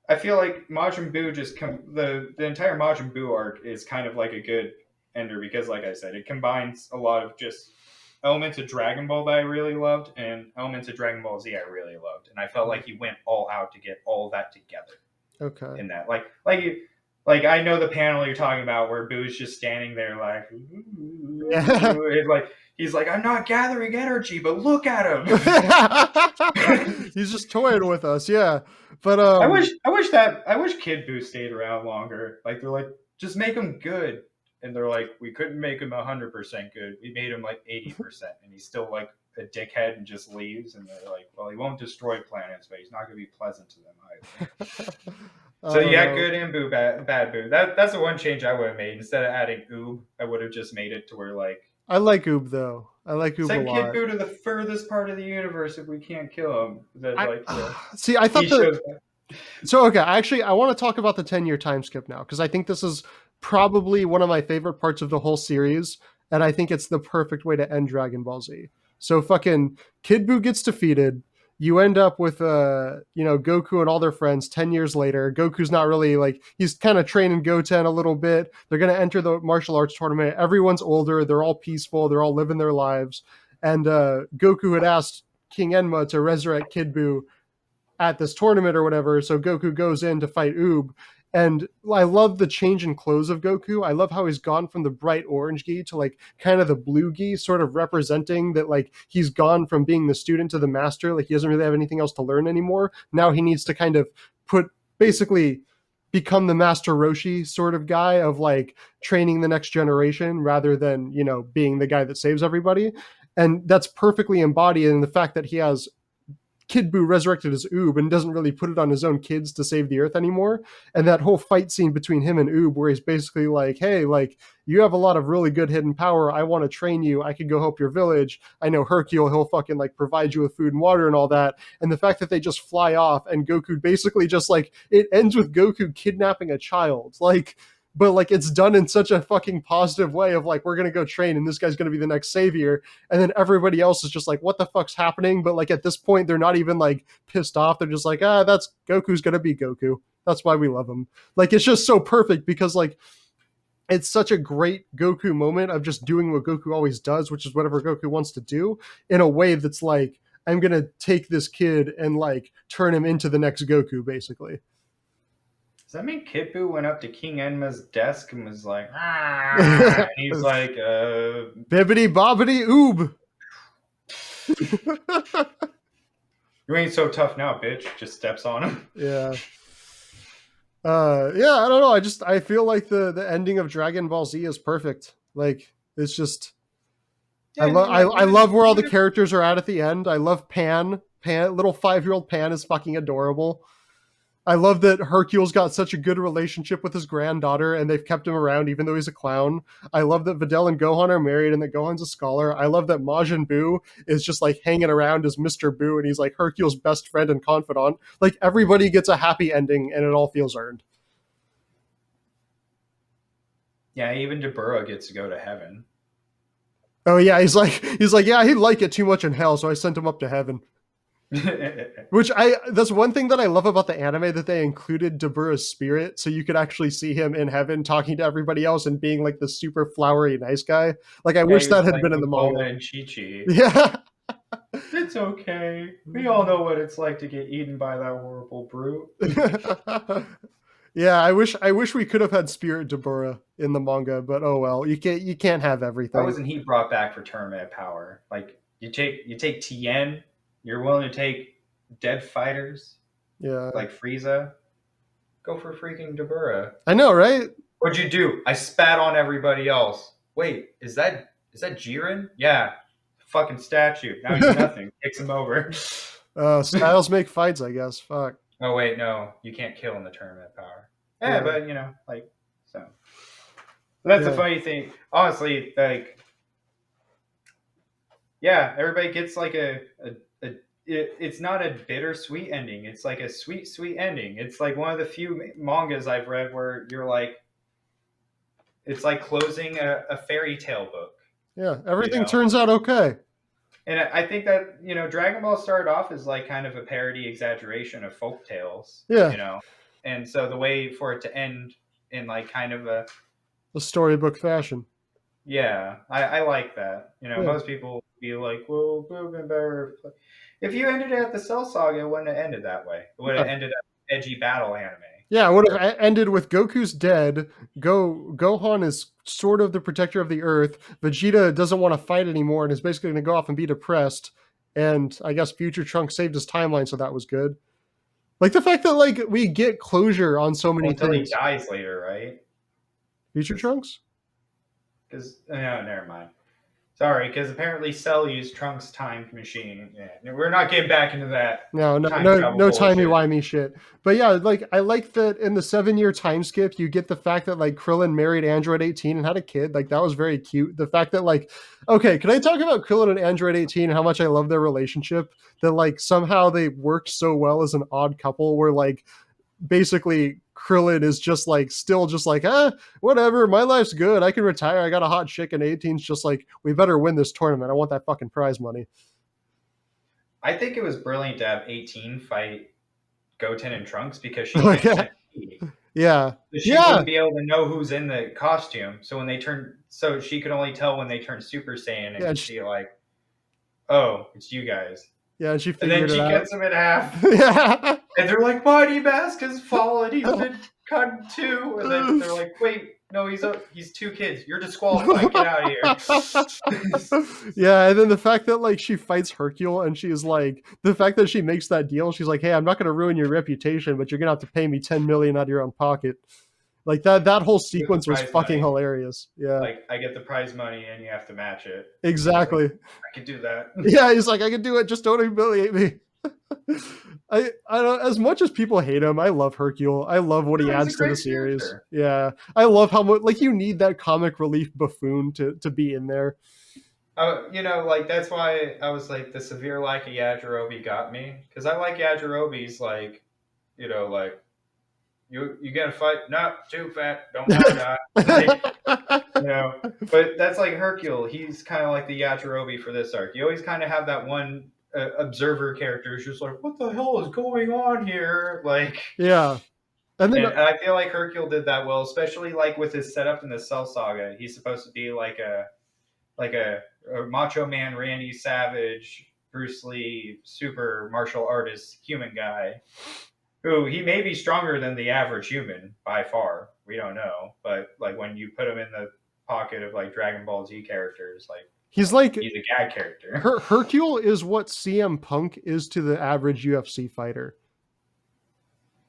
I feel like Majin Buu the entire Majin Buu arc is kind of like a good ender because, like I said, it combines a lot of just elements of Dragon Ball that I really loved and elements of Dragon Ball Z I really loved, and I felt like he went all out to get all that together okay. in that. Like I know the panel you're talking about where Boo's just standing there like, Yeah. like he's like, I'm not gathering energy, but look at him. He's just toying with us, yeah. But I wish Kid Boo stayed around longer. Like they're like, just make him good, and they're like, we couldn't make him 100% good. We made him like 80%, and he's still like a dickhead and just leaves. And they're like, well, he won't destroy planets, but he's not going to be pleasant to them either. I So don't yeah, know. good and Boo, bad Boo. That's the one change I would have made. Instead of adding Oob, I would have just made it to where like I like Oob though. I like Oob a send Kid lot. Boo to the furthest part of the universe if we can't kill him. That I like see. I he thought the shows. so okay. Actually, I want to talk about the 10-year time skip now because I think this is probably one of my favorite parts of the whole series, and I think it's the perfect way to end Dragon Ball Z. So fucking Kid Buu gets defeated. You end up with Goku and all their friends 10 years later. Goku's not really like he's kind of training Goten a little bit. They're gonna enter the martial arts tournament. Everyone's older. They're all peaceful. They're all living their lives. And Goku had asked King Enma to resurrect Kid Buu at this tournament or whatever. So Goku goes in to fight Oob. And I love the change in clothes of Goku. I love how he's gone from the bright orange gi to like kind of the blue gi, sort of representing that like he's gone from being the student to the master. Like he doesn't really have anything else to learn anymore. Now he needs to kind of put basically become the master Roshi sort of guy of like training the next generation rather than, being the guy that saves everybody. And that's perfectly embodied in the fact that he has Kid Buu resurrected as Oob and doesn't really put it on his own kids to save the Earth anymore. And that whole fight scene between him and Oob, where he's basically like, "Hey, like you have a lot of really good hidden power. I want to train you. I could go help your village. I know Hercule. He'll fucking like provide you with food and water and all that." And the fact that they just fly off and Goku basically just like it ends with Goku kidnapping a child, like. But like it's done in such a fucking positive way of like we're gonna go train and this guy's gonna be the next savior, and then everybody else is just like what the fuck's happening, but like at this point they're not even like pissed off. They're just like that's Goku's gonna be Goku, that's why we love him. Like it's just so perfect because like it's such a great Goku moment of just doing what Goku always does, which is whatever Goku wants to do, in a way that's like I'm gonna take this kid and like turn him into the next Goku basically. Does that mean Kid Buu went up to King Enma's desk and was like, ah? And he's like, Bibbity bobbity oob. you ain't so tough now, bitch. Just steps on him. Yeah. Yeah, I don't know. I feel like the ending of Dragon Ball Z is perfect. Like it's just I Yeah, love like I love where all the even characters are at the end. I love Pan. Pan, little 5-year-old Pan is fucking adorable. I love that Hercule's got such a good relationship with his granddaughter and they've kept him around even though he's a clown. I love that Videl and Gohan are married and that Gohan's a scholar. I love that Majin Buu is just like hanging around as Mr. Buu and he's like Hercule's best friend and confidant. Like everybody gets a happy ending and it all feels earned. yeah, even Deborah gets to go to heaven. Oh yeah, he's like yeah, he'd like it too much in hell, so I sent him up to heaven. Which that's one thing that I love about the anime that they included Dabura's spirit, so you could actually see him in heaven talking to everybody else and being like the super flowery nice guy. Like I Yeah, wish he that was had like been in the Bulma manga. and Chi Chi. Yeah. It's okay. We all know what it's like to get eaten by that horrible brute. Yeah, I wish we could have had Spirit Dabura in the manga, but oh well. You can't have Why everything. wasn't he brought back for tournament power? Like you take Tien, you're willing to take dead fighters Yeah. like Frieza. Go for freaking Dabura. I know, right? What'd you do? I spat on everybody else. Wait, is that Jiren? Yeah, fucking statue. Now he's nothing. Kicks him over. Styles make fights, I guess. Fuck. Oh wait, no, you can't kill in the tournament power. Yeah, Yeah. but like so. That's the Yeah. funny thing. Honestly, like Yeah, everybody gets like it's not a bittersweet ending. It's like a sweet, sweet ending. It's like one of the few mangas I've read where you're like, it's like closing a fairy tale book, Yeah, you everything know? turns out okay. And I think that, Dragon Ball started off as like kind of a parody exaggeration of folk tales, Yeah, And so the way for it to end in like kind of a, the storybook fashion. yeah, I like that. Yeah, Most people would be like, well, it would have been better if you ended it at the Cell Saga, it wouldn't have ended that way. It would have yeah. ended up edgy battle anime. Yeah, it would Where have ended with Goku's dead. Gohan is sort of the protector of the Earth. Vegeta doesn't want to fight anymore and is basically going to go off and be depressed. And I guess Future Trunks saved his timeline, so that was good. Like the fact that like we get closure on so well, many until he things. dies later, right? Future Trunks? Because no, never mind. Sorry, because apparently Cell used Trunks' time machine. Yeah, we're not getting back into that No, no, time no, travel no timey bullshit. wimey shit. But yeah, like I like that in the 7 year time skip, you get the fact that like Krillin married Android 18 and had a kid. Like that was very cute. The fact that like, okay, can I talk about Krillin and Android 18 and how much I love their relationship? That like somehow they worked so well as an odd couple, where like basically Krillin is just like still just like whatever, my life's good, I can retire, I got a hot chick, and 18's just like we better win this tournament, I want that fucking prize money. I think it was brilliant to have 18 fight Goten and Trunks because she Like, can't yeah, send Ki. yeah, She yeah, wouldn't be able to know who's in the costume. So when they turn, so she could only tell when they turn Super Saiyan and yeah, could see like, oh, it's you guys. yeah, she And then figured it she out. cuts him in half, Yeah. and they're like, Mighty Mask has fallen. He's been cut in two. And then they're like, wait, no, he's two kids. You're disqualified. Get out of here. Yeah, and then the fact that like she fights Hercule and she's like the fact that she makes that deal, she's like, hey, I'm not gonna ruin your reputation, but you're gonna have to pay me 10 million out of your own pocket. Like that whole With the sequence was prize fucking money, hilarious. Yeah, like I get the prize money and you have to match it. And he's like, exactly. I could do that. Yeah, he's like, I can do it, just don't humiliate me. I don't, as much as people hate him, I love Hercule. I love what he No, he's a adds to the great series. character. Yeah. I love how much like you need that comic relief buffoon to be in there. Like that's why I was like the severe lack of Yajirobe got me because I like Yajirobe's like, like you gonna fight? No, too fat. Don't want to die. Like you know, but that's like Hercule. He's kind of like the Yajirobe for this arc. You always kind of have that one observer character who's just like, what the hell is going on here? Like, Yeah. And then and I feel like Hercule did that well, especially like with his setup in the Cell Saga. He's supposed to be like a Macho Man, Randy Savage, Bruce Lee, super martial artist, human guy, who he may be stronger than the average human by far. We don't know, but like when you put him in the pocket of like Dragon Ball Z characters, like he's like he's a gag character. Hercule is what CM Punk is to the average UFC fighter.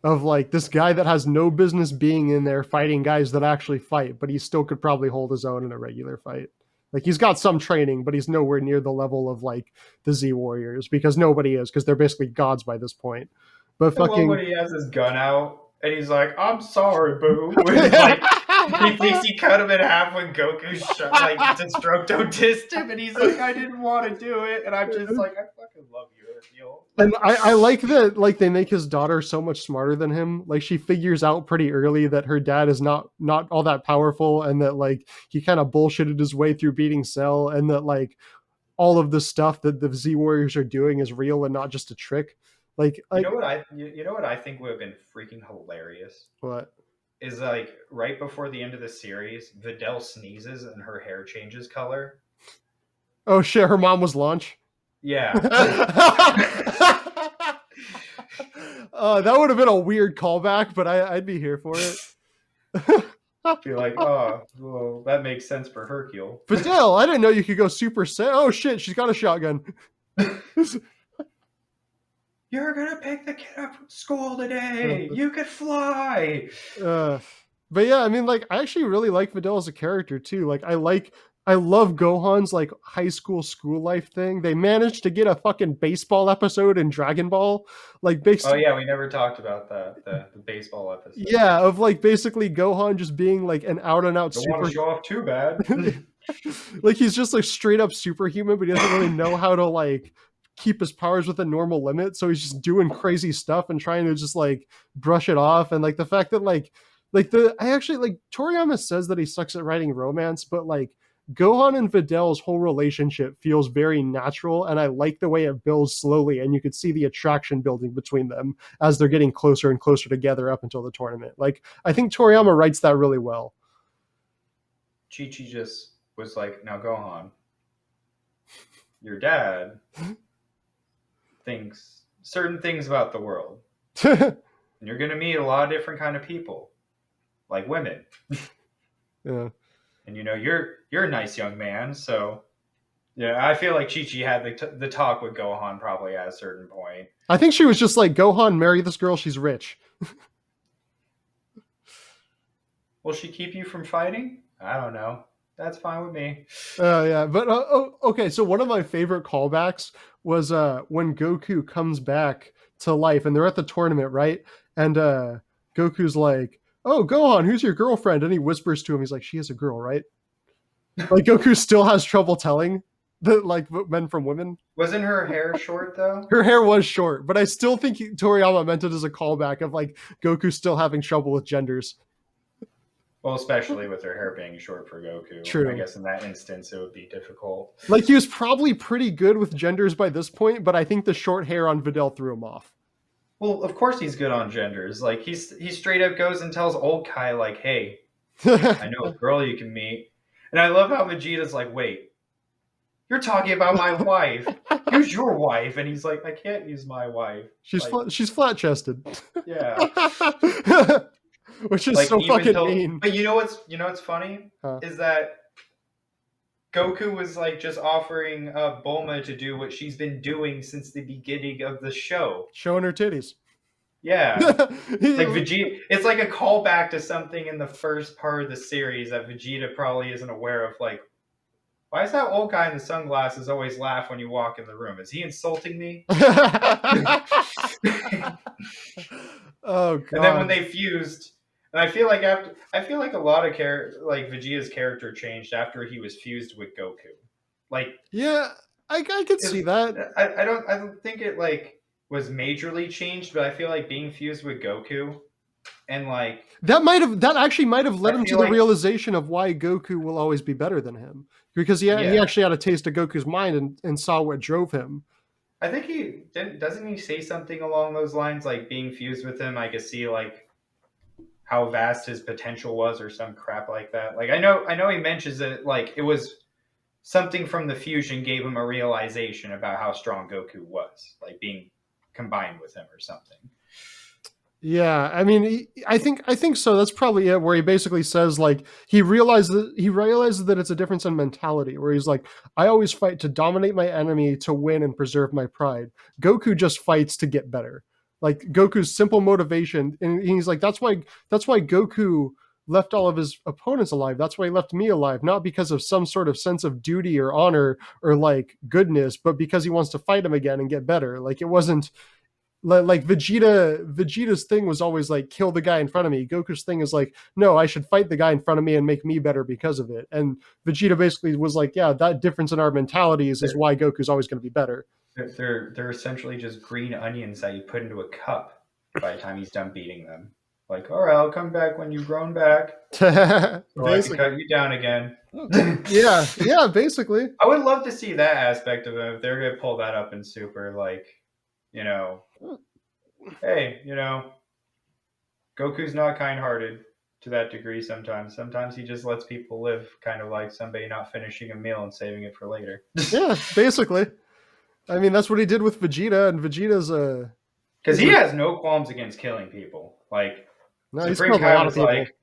Of like this guy that has no business being in there fighting guys that actually fight, but he still could probably hold his own in a regular fight. Like he's got some training, but he's nowhere near the level of like the Z Warriors because nobody is because they're basically gods by this point. But I love when fucking he has his gun out and he's like, "I'm sorry, Boo," and like he thinks he cut him in half when Goku shot like Destructo dissed him, and he's like, "I didn't want to do it," and I'm just like, "I fucking love you, Hercule." and I like that like they make his daughter so much smarter than him. Like she figures out pretty early that her dad is not all that powerful and that like he kind of bullshitted his way through beating Cell and that like all of the stuff that the Z Warriors are doing is real and not just a trick. Like You know what I think would have been freaking hilarious what? is like right before the end of the series, Videl sneezes and her hair changes color. Oh shit, her mom was Launch. Yeah, That would have been a weird callback, but I'd be here for it. be like, oh, well, that makes sense for Hercule. Fidel, I didn't know you could go Super Saiyan. Oh shit, she's got a shotgun. You're gonna pick the kid up from school today. You could fly. Uh, but yeah, I mean, like, I actually really like Videl as a character too. Like, I love Gohan's like high school life thing. They managed to get a fucking baseball episode in Dragon Ball, like, Oh basically, yeah, we never talked about that the baseball episode. yeah, of like basically Gohan just being like an out and out Don't want super. to show off too bad. Like he's just like straight up superhuman, but he doesn't really know how to like keep his powers within normal limits. So he's just doing crazy stuff and trying to just like brush it off. And like the fact that like the I actually like Toriyama says that he sucks at writing romance, but like Gohan and Videl's whole relationship feels very natural, and I like the way it builds slowly, and you could see the attraction building between them as they're getting closer and closer together up until the tournament. Like I think Toriyama writes that really well. Chi Chi just was like, now Gohan, your dad thinks certain things about the world. And you're going to meet a lot of different kind of people, like women. Yeah. And you're a nice young man, so yeah, I feel like Chi Chi had the talk with Gohan probably at a certain point. I think she was just like, Gohan, marry this girl, she's rich. Will she keep you from fighting? I don't know. That's fine with me. Yeah, but okay. So one of my favorite callbacks was when Goku comes back to life, and they're at the tournament, right? And Goku's like, "Oh, Gohan, who's your girlfriend?" And he whispers to him, he's like, "She is a girl, right?" Like Goku still has trouble telling that like men from women. Wasn't her hair short though? Her hair was short, but I still think Toriyama meant it as a callback of like Goku still having trouble with genders. Well, especially with her hair being short for Goku. I True. guess in that instance it would be difficult. Like he was probably pretty good with genders by this point, but I think the short hair on Videl threw him off. Well, of course he's good on genders. Like he straight up goes and tells old Kai like, "Hey, I know a girl you can meet." And I love how Vegeta's like, "Wait, you're talking about my wife. Use your wife." And he's like, "I can't use my wife." Like, She's flat chested. yeah. Which is Like so even fucking till, mean. but you know what's funny Huh. is that Goku was like just offering Bulma to do what she's been doing since the beginning of the show. Showing her titties. Yeah, like Vegeta, it's like a callback to something in the first part of the series that Vegeta probably isn't aware of. Like, why is that old guy in the sunglasses always laugh when you walk in the room? Is he insulting me? Oh And then when god. they fused, and I feel like a lot of like Vegeta's character changed after he was fused with Goku. Like, Yeah, I could is see that. I don't think it like was majorly changed, but I feel like being fused with Goku and like That actually might have led I him to feel the like realization of why Goku will always be better than him. Because he yeah, actually had a taste of Goku's mind and saw what drove him. I think he didn't. Doesn't he say something along those lines? Like being fused with him, I could see like how vast his potential was, or some crap like that. Like I know he mentions that like it was something from the fusion gave him a realization about how strong Goku was, like being combined with him or something. Yeah, I mean, I think so. That's probably it. Where he basically says like he realizes that it's a difference in mentality. Where he's like, I always fight to dominate my enemy to win and preserve my pride. Goku just fights to get better. Like Goku's simple motivation, and he's like, that's why Goku left all of his opponents alive. That's why he left me alive, not because of some sort of sense of duty or honor or like goodness, but because he wants to fight him again and get better. Like it wasn't like Vegeta's thing was always like kill the guy in front of me. Goku's thing is like, no, I should fight the guy in front of me and make me better because of it. And Vegeta basically was like, yeah, that difference in our mentalities is They're why Goku's always going to be better. they're essentially just green onions that you put into a cup by the time he's done beating them. Like, all right, I'll come back when you've grown back, so I can Basically. cut you down again. Yeah, basically. I would love to see that aspect of him if they're gonna pull that up in Super. Like, you know, hey, Goku's not kind-hearted to that degree. Sometimes he just lets people live, kind of like somebody not finishing a meal and saving it for later. Yeah, basically. I mean, that's what he did with Vegeta, and Vegeta's a Because is he a has no qualms against killing people. Like no, he's Supreme killed a Kai lot of was like, people.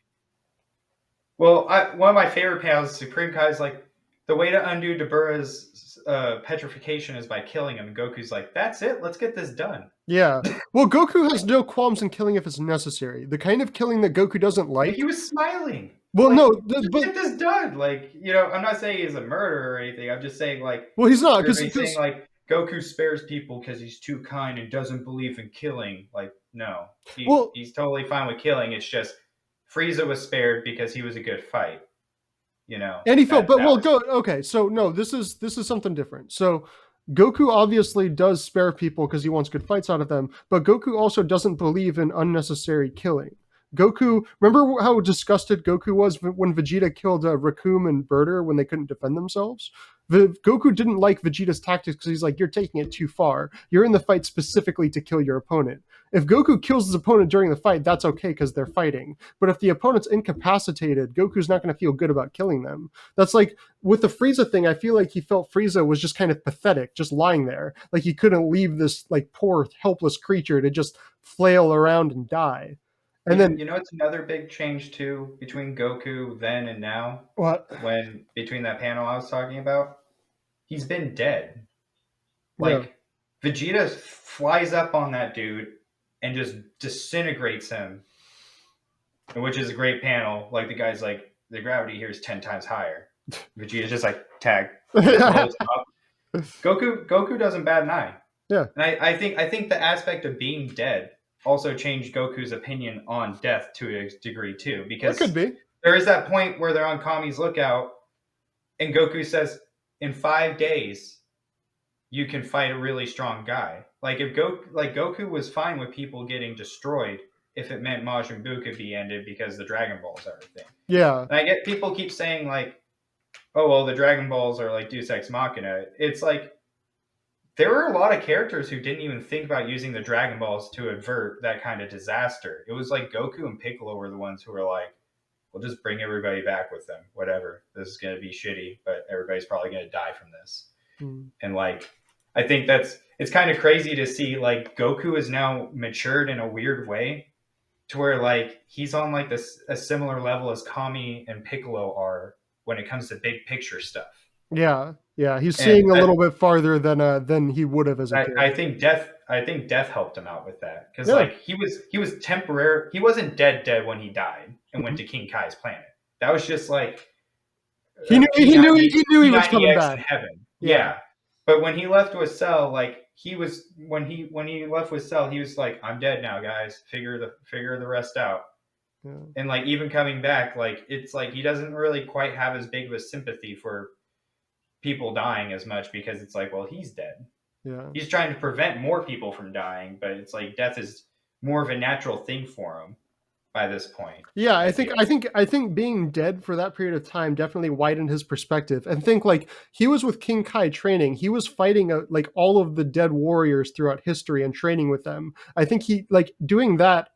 well, one of my favorite panels, Supreme Kai is like, the way to undo Dabura's petrification is by killing him. And Goku's like, that's it. Let's get this done. Yeah. Well, Goku has no qualms in killing if it's necessary. The kind of killing that Goku doesn't But he like. was smiling. Well, Like, no, just but get this done. Like, I'm not saying he's a murderer or anything. I'm just saying, like, well, he's not everybody's saying, because like, Goku spares people because he's too kind and doesn't believe in killing. Like, no. well, He's totally fine with killing. It's just Frieza was spared because he was a good fight. You know, And he felt, but that well, was go okay. So no, this is something different. So Goku obviously does spare people because he wants good fights out of them, but Goku also doesn't believe in unnecessary killing. Goku, remember how disgusted Goku was when Vegeta killed Raccoon and Birder when they couldn't defend themselves? Goku didn't like Vegeta's tactics because he's like, you're taking it too far. You're in the fight specifically to kill your opponent. If Goku kills his opponent during the fight, that's okay because they're fighting. But if the opponent's incapacitated, Goku's not going to feel good about killing them. That's like with the Frieza thing. I feel like he felt Frieza was just kind of pathetic, just lying there, like he couldn't leave this like poor helpless creature to just flail around and die. And then you know it's another big change too between Goku then and now. what? When between that panel I was talking about, he's been dead. Yeah, Like Vegeta flies up on that dude and just disintegrates him, which is a great panel. Like the guy's like, the gravity here is 10 times higher. Vegeta's just like tag, just blows up. Goku doesn't bat an eye. yeah, And I think the aspect of being dead also changed Goku's opinion on death to a degree too, that could because be. there is that point where they're on Kami's lookout, and Goku says, "In 5 days, you can fight a really strong guy." Like if Goku was fine with people getting destroyed if it meant Majin Buu could be ended because the Dragon Balls are a thing. Yeah, And I get people keep saying like, "Oh well, the Dragon Balls are like Deus Ex Machina." It's like there were a lot of characters who didn't even think about using the Dragon Balls to avert that kind of disaster. It was like Goku and Piccolo were the ones who were like, we'll just bring everybody back with them. Whatever. This is going to be shitty, but everybody's probably going to die from this. mm. And like, I think it's kind of crazy to see like Goku is now matured in a weird way to where like he's on like this a similar level as Kami and Piccolo are when it comes to big picture stuff. Yeah, yeah. He's And seeing a little bit farther than he would have as a kid. I think death helped him out with that because Yeah, like he was temporary. He wasn't dead when he died and went mhm. to King Kai's planet. That was just like He knew he was coming P90X in back. heaven. Yeah, Yeah. But when he left with Cell, like he was when he left with Cell, he was like, I'm dead now, guys. Figure the rest out. yeah, And like even coming back, like it's like he doesn't really quite have as big of a sympathy for people dying as much because it's like, well, he's dead. yeah. He's trying to prevent more people from dying, but it's like death is more of a natural thing for him by this point. Yeah, I feel. I think being dead for that period of time definitely widened his perspective. And think like he was with King Kai training. He was fighting like all of the dead warriors throughout history and training with them. I think he like doing that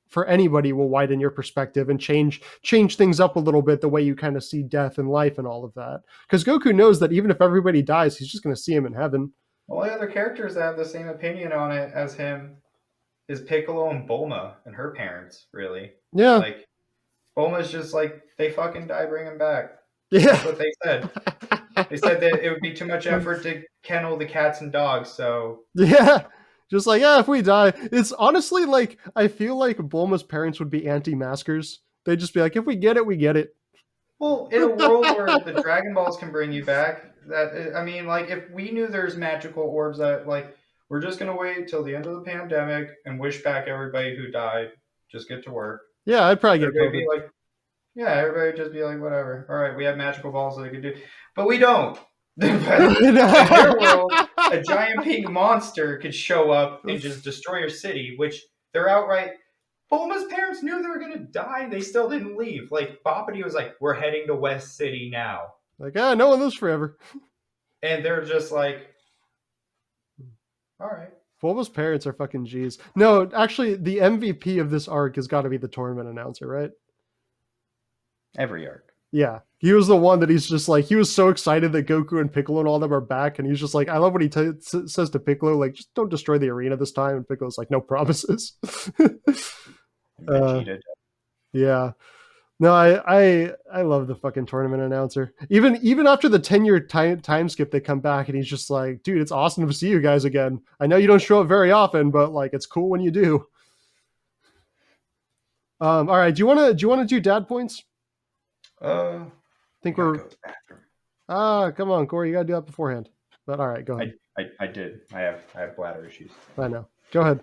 for anybody will widen your perspective and change things up a little bit the way you kind of see death and life and all of that. Because Goku knows that even if everybody dies, he's just going to see him in heaven. All the other characters that have the same opinion on it as him is Piccolo and Bulma and her parents, really. Yeah, Like, Bulma's just like, they fucking die, bring him back. yeah. That's what they said. They said that it would be too much effort to kennel the cats and dogs, so. Yeah. Just like, yeah, if we die. It's honestly like, I feel like Bulma's parents would be anti maskers. They'd just be like, if we get it, we get it. Well, in a world where the Dragon Balls can bring you back, that I mean, like if we knew there's magical orbs that like we're just gonna wait till the end of the pandemic and wish back everybody who died, just get to work. Yeah, I'd probably get Everybody COVID. be like, yeah, everybody would just be like, whatever. All right, we have magical balls that we can do, but we don't. But in their world, a giant pink monster could show up and just destroy your city, which they're outright. Bulma's parents knew they were gonna die. They still didn't leave. Like Boppity was like, "We're heading to West City now," Like, ah, no one lives forever. and they're just like, "All right." Bulma's parents are fucking G's. No, actually, the MVP of this arc has got to be the tournament announcer, right? Every arc. Yeah, he was the one that he's just like he was so excited that Goku and Piccolo and all them are back, and he's just like, I love what he says to Piccolo, like, just don't destroy the arena this time. And Piccolo's like, no promises. uh, Vegeta. yeah, no, I love the fucking tournament announcer. Even after the 10-year time skip, they come back and he's just like, dude, it's awesome to see you guys again. I know you don't show up very often, but like it's cool when you do. All right, do you want to do dad points? I Think gotta we're go to the bathroom. come on, Corey, you gotta do that beforehand. But all right, go ahead. I did. I have bladder issues. I know. Go ahead.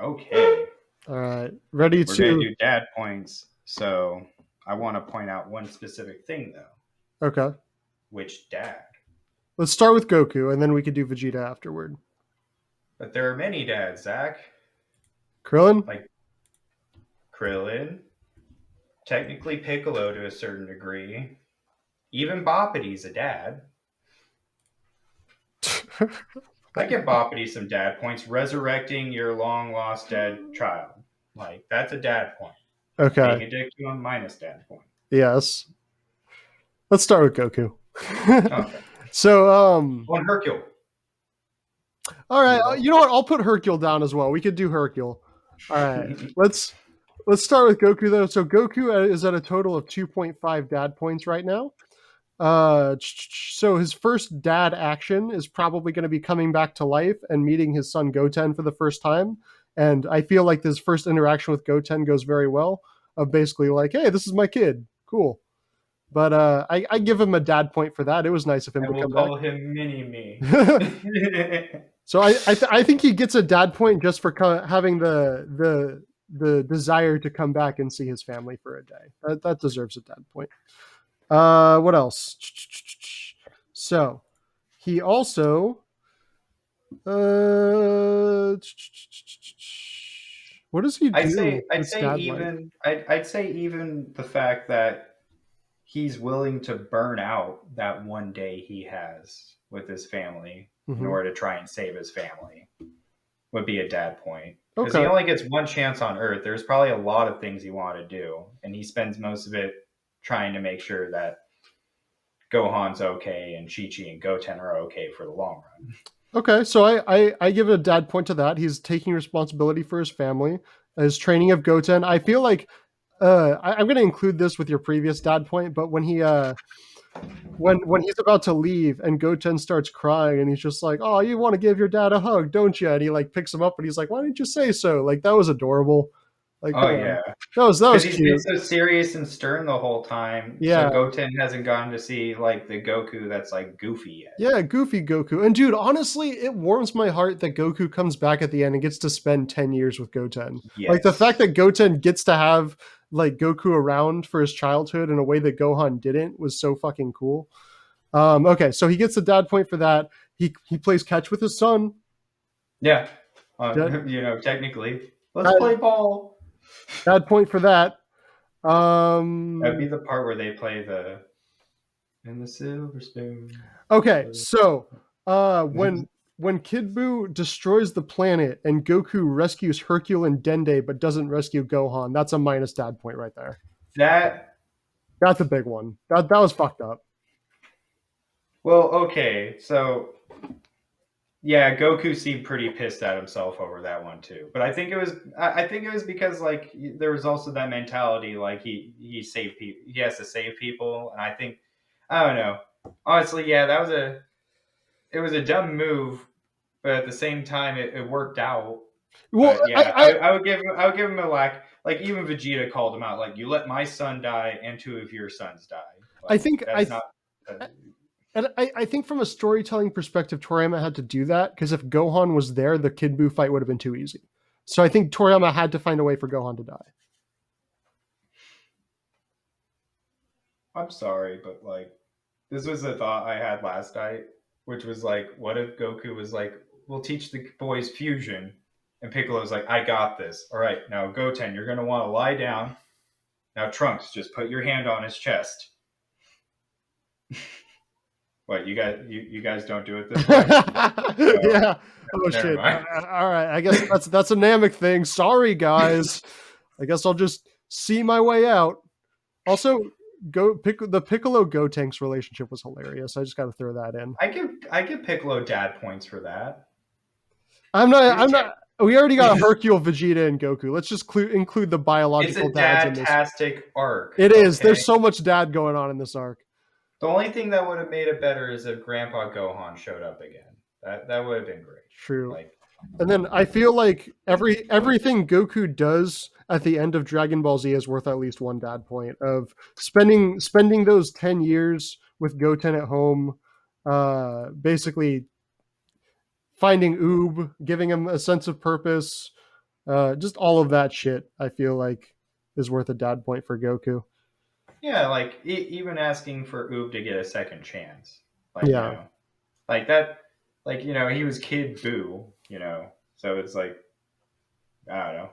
Okay, All right, ready we're gonna to do dad points. So I want to point out one specific thing though. Okay. Which dad? Let's start with Goku, and then we could do Vegeta afterward. But there are many dads, Zach. Krillin? Like Krillin, technically Piccolo to a certain degree. Even Boppity's a dad. I give Boppity some dad points. Resurrecting your long lost dead child. Like, that's a dad point. Being Okay. a dick to him, minus dad point. Yes. Let's start with Goku. Okay. So, On Hercule. all right. You know what? I'll put Hercule down as well. We could do Hercule. All right. Let's start with Goku though. So Goku is at a total of 2.5 dad points right now. So his first dad action is probably going to be coming back to life and meeting his son Goten for the first time. And I feel like this first interaction with Goten goes very well. Of basically like, hey, this is my kid, cool. But I give him a dad point for that. It was nice of him And to we'll come back. call him Mini Me. So I think he gets a dad point just for having the desire to come back and see his family for a day. That deserves a dad point. What else? So he also what does he do? I'd That's say dad like. even I'd say even the fact that he's willing to burn out that one day he has with his family in Mm-hmm. order to try and save his family would be a dad point. Because he Okay. only gets one chance on Earth. There's probably a lot of things he wanted to do, and he spends most of it trying to make sure that Gohan's okay and Chi Chi and Goten are okay for the long run. Okay, so I give a dad point to that. He's taking responsibility for his family, his training of Goten. I feel like I'm going to include this with your previous dad point, but when he when he's about to leave and Goten starts crying and he's just like, "Oh, you want to give your dad a hug, don't you?" And he like picks him up and he's like, "Why didn't you say so?" Like that was adorable. Like Oh come on, yeah, that because was he's been cute. so serious and stern the whole time. So Yeah, Goten hasn't gotten to see like the Goku that's like goofy yet. yeah, goofy Goku. And dude, honestly, it warms my heart that Goku comes back at the end and gets to spend 10 years with Goten. Like the fact Yes. that Goten gets to have like Goku around for his childhood in a way that Gohan didn't was so fucking cool. Okay, so he gets the dad point for that. He plays catch with his son. Yeah. Dad, Technically, let's dad, play ball. dad point for that. That'd be Um, the part where they play the in the silver spoon. okay, so when Kid Buu destroys the planet and Goku rescues Hercule and Dende but doesn't rescue Gohan, that's a minus dad point right there. That That's a big one. That was fucked up. well, okay, so yeah, Goku seemed pretty pissed at himself over that one too. But I think it was because like there was also that mentality like he saved people, he has to save people, and I don't know. Honestly, yeah, it was a dumb move, but at the same time it worked out. Well, But yeah, I would give him a like even Vegeta called him out like you let my son die and two of your sons die. I Like think that's not. and I think from a storytelling perspective, Toriyama had to do that because if Gohan was there, the Kid Buu fight would have been too easy. So I think Toriyama had to find a way for Gohan to die. I'm sorry, but like this was a thought I had last night, which was like, what if Goku was like, we'll teach the boys fusion, and Piccolo's like, I got this. All right, now Goten, you're gonna want to lie down. Now Trunks, just put your hand on his chest. What you guys don't do it this way? Oh, Yeah. Oh never shit. mind. All right. I guess that's a Namek thing. Sorry, guys. I guess I'll just see my way out. Also, the Piccolo Gotenks relationship was hilarious. I just got to throw that in. I give Piccolo dad points for that. I'm He not. was I'm not. We already got Hercule, Vegeta, and Goku. Let's just include the it's biological a dads in this. dad-tastic arc. It is. Okay. There's so much dad going on in this arc. The only thing that would have made it better is if Grandpa Gohan showed up again. That would have been great. True. Like And then I feel like everything Goku does at the end of Dragon Ball Z is worth at least one dad point of spending those 10 years with Goten at home, basically finding Oob, giving him a sense of purpose, just all of that shit. I feel like is worth a dad point for Goku. Yeah, like even asking for Oob to get a second chance, like Yeah. like that, like he was Kid Boo, so it's like I don't know.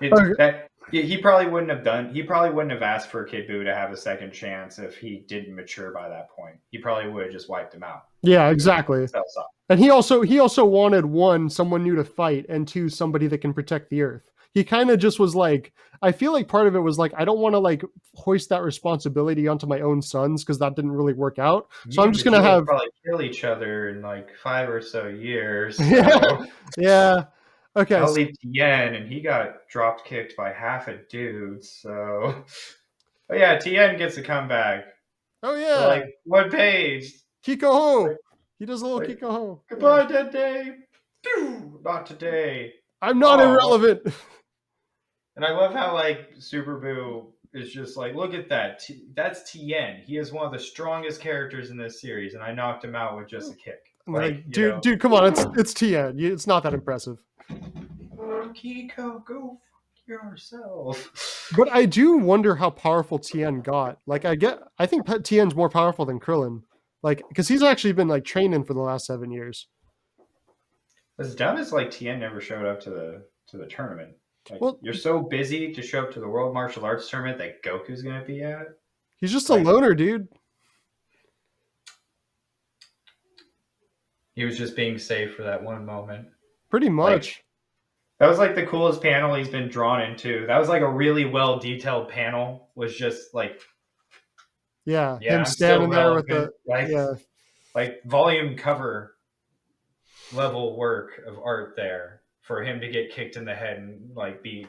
Okay. He probably wouldn't have done. He probably wouldn't have asked for Kid Buu to have a second chance if he didn't mature by that point. He probably would have just wiped him out. Yeah, He would have exactly. felt off. And he also wanted one, someone new to fight, and two, somebody that can protect the earth. He kind of just was like, I feel like part of it was like, I don't want to like hoist that responsibility onto my own sons because that didn't really work out. So Me I'm and just gonna Vegeta have, would probably kill each other in like 5 or so years. yeah, So yeah. Okay. I'll leave Tien, and he got dropped kicked by half a dude. So, but yeah, Tien gets a comeback. Oh But yeah, like, what page? Kiko Like, Ho. He does a little like Kiko Ho. Yeah. goodbye, dead day. Pew! Not today. I'm not Oh, irrelevant. and I love how like Super Boo is just like, look at that. That's Tien. He is one of the strongest characters in this series, and I knocked him out with just a kick. Like, Like, dude, come on, it's Tien. It's not that impressive. Kiko, go fuck yourself. But I do wonder how powerful Tien got. Like, I think Tien's more powerful than Krillin. Like, because he's actually been like training for the last 7 years. As dumb as like Tien never showed up to the tournament. Like, Well, you're so busy to show up to the World Martial Arts Tournament that Goku's gonna be at. he's just a Like, loner, dude. he was just being safe for that one moment. Pretty Like, much. that was like the coolest panel he's been drawn into. That was like a really well detailed panel. Was just like, Yeah, yeah, him I'm still standing there with relevant. the yeah. Like volume cover level work of art there for him to get kicked in the head and like be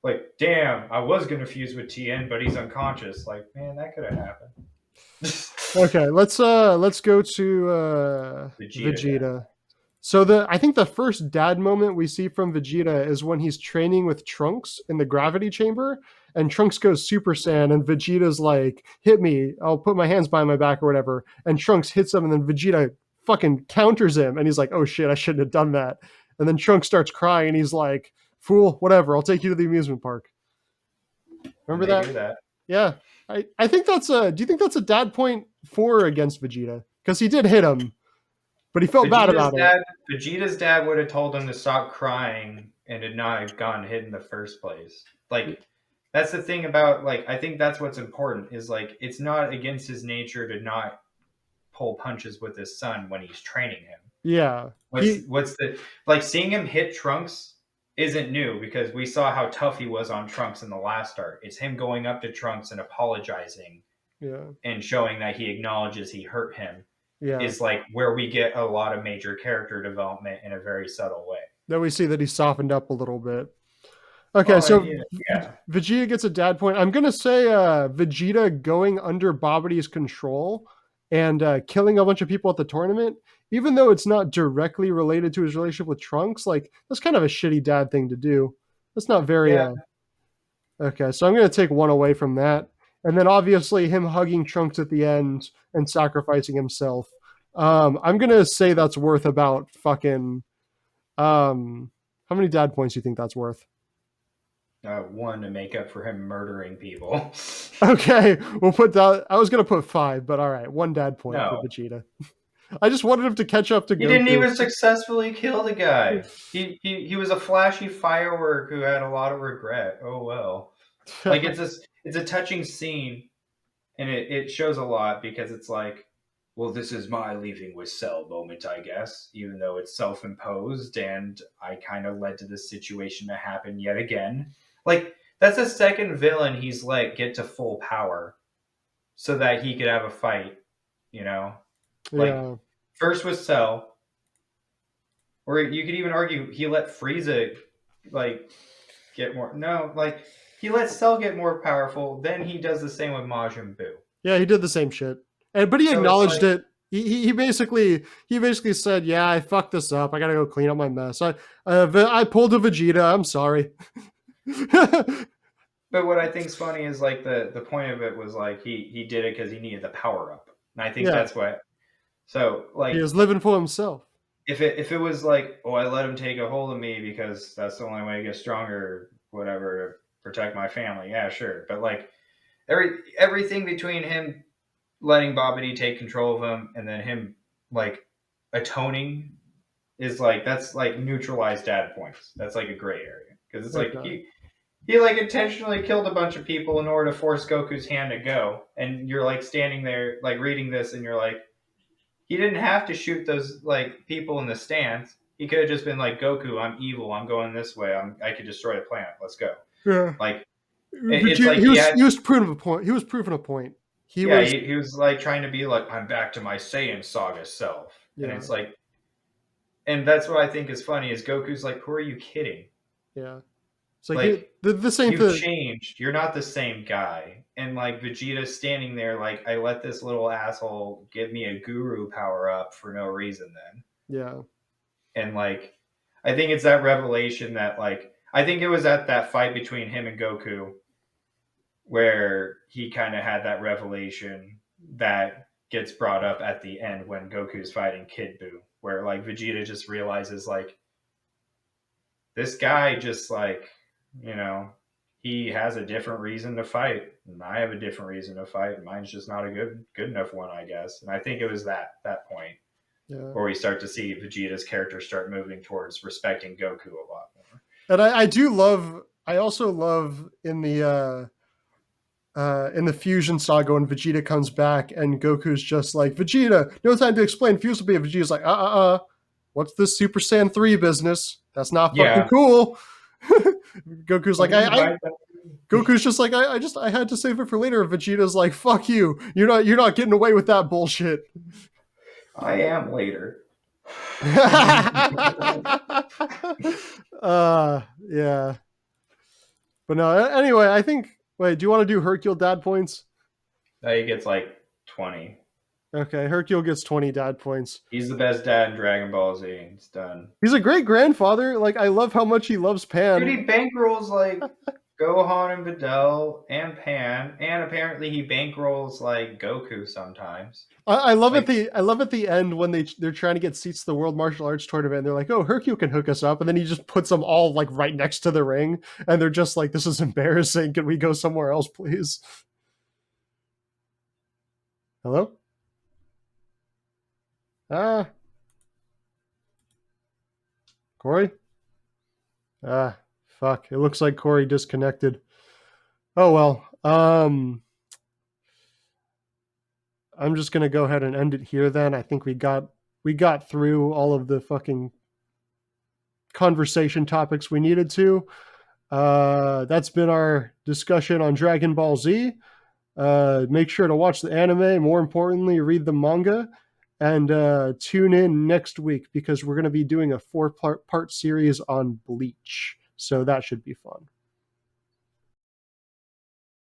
like, damn, I was gonna fuse with Tien, but he's unconscious. Like, man, that could have happened. Okay, let's go to Vegeta dad. Vegeta. So I think the first dad moment we see from Vegeta is when he's training with Trunks in the gravity chamber, and Trunks goes Super Saiyan, and Vegeta's like, "Hit me! I'll put my hands behind my back or whatever." And Trunks hits him, and then Vegeta fucking counters him, and he's like, "Oh shit, I shouldn't have done that." And then Trunks starts crying, and he's like, "Fool, whatever. I'll take you to the amusement park." And Remember they that? do that. Yeah. I think that's a. Do you think that's a dad point for or against Vegeta? Because he did hit him, but he felt bad Vegeta's about it. dad Vegeta's dad would have told him to stop crying and had not have gone hit in the first place. Like, that's the thing about, like, I think that's what's important is like it's not against his nature to not pull punches with his son when he's training him. Yeah. What's the like seeing him hit Trunks isn't new because we saw how tough he was on Trunks in the last arc. It's him going up to Trunks and apologizing Yeah. and showing that he acknowledges he hurt him Yeah. is like where we get a lot of major character development in a very subtle way. Then we see that he softened up a little bit. Okay, Well, so yeah, yeah. Vegeta gets a dad point. I'm gonna say Vegeta going under Babidi's control and killing a bunch of people at the tournament, even though it's not directly related to his relationship with Trunks, like that's kind of a shitty dad thing to do. That's not very Yeah. okay. So I'm gonna take one away from that. And then obviously him hugging Trunks at the end and sacrificing himself. I'm gonna say that's worth about fucking how many dad points do you think that's worth? One to make up for him murdering people. Okay, we'll put that. I was gonna put 5, but all right, one dad point for No, Vegeta. I just wanted him to catch up to he didn't Goku. even successfully kill the guy. He was a flashy firework who had a lot of regret. Oh well. Like it's a touching scene, and it shows a lot because it's like, well, this is my leaving with Cell moment, I guess, even though it's self-imposed, and I kind of led to this situation to happen yet again. Like, that's the second villain he's let get to full power so that he could have a fight, you know? Like, Yeah, first was Cell, or you could even argue he let Frieza, like, get more. No, like, he let Cell get more powerful, then he does the same with Majin Buu. yeah, he did the same shit, but he So it's acknowledged like, it. He basically said, "Yeah, I fucked this up. I gotta go clean up my mess. I pulled a Vegeta. I'm sorry." but what I think's funny is like the point of it was like he did it because he needed the power up, and I think Yeah, that's what. So he like was living for himself. if it was like, oh, I let him take a hold of me because that's the only way to get stronger, whatever, to protect my family. Yeah, sure, but like everything between him letting Babidi take control of him and then him like atoning is like that's like neutralized dad points. That's like a gray area because it's like Okay. he like intentionally killed a bunch of people in order to force Goku's hand to go, and you're like standing there like reading this, and you're like, he didn't have to shoot those like people in the stands. He could have just been like, Goku, I'm evil. I'm going this way. I could destroy the planet. Let's go. Yeah. Like it's Vegeta, like he had he was proving a point. He was proving a point. He yeah, was he was like trying to be like, I'm back to my Saiyan Saga self, and yeah it's like, and that's what I think is funny is Goku's like, who are you kidding? yeah. It's like Like this ain't you've the changed. You're not the same guy. And like Vegeta's standing there, like I let this little asshole give me a guru power up for no reason. Then yeah and like I think it's that revelation that like I think it was at that fight between him and Goku where he kind of had that revelation that gets brought up at the end when Goku's fighting Kid Buu, where like Vegeta just realizes like this guy just like you know he has a different reason to fight and I have a different reason to fight and mine's just not a good enough one, I guess. And I think it was that point yeah. where we start to see Vegeta's character start moving towards respecting Goku a lot more. And I do love. I also love in the Fusion Saga when Vegeta comes back and Goku's just like, Vegeta, no time to explain. Fuse will be. Vegeta's like, what's this Super Saiyan 3 business? That's not fucking Yeah. cool. Goku's Why like, did you hide that? Goku's just like, I had to save it for later. Vegeta's like, fuck you. You're not getting away with that bullshit. I am later. Yeah. But no, anyway, I think, wait, do you want to do Hercule dad points? He gets like 20. Okay, Hercule gets 20 dad points. He's the best dad in Dragon Ball Z. It's done. He's a great grandfather. Like, I love how much he loves Dude, Pan. he bankrolls like Gohan and Videl and Pan, and apparently he bankrolls like Goku sometimes. I love Like, at the end when they're trying to get seats to the World Martial Arts Tournament. And they're like, "Oh, Hercule can hook us up," and then he just puts them all like right next to the ring, and they're just like, "This is embarrassing. Can we go somewhere else, please?" Hello? Ah, Corey? Ah, fuck. It looks like Corey disconnected. Oh well. I'm just gonna go ahead and end it here then. I think we got through all of the fucking conversation topics we needed to. That's been our discussion on Dragon Ball Z. Make sure to watch the anime. More importantly, read the manga. And tune in next week because we're going to be doing a 4-part series on Bleach. So that should be fun.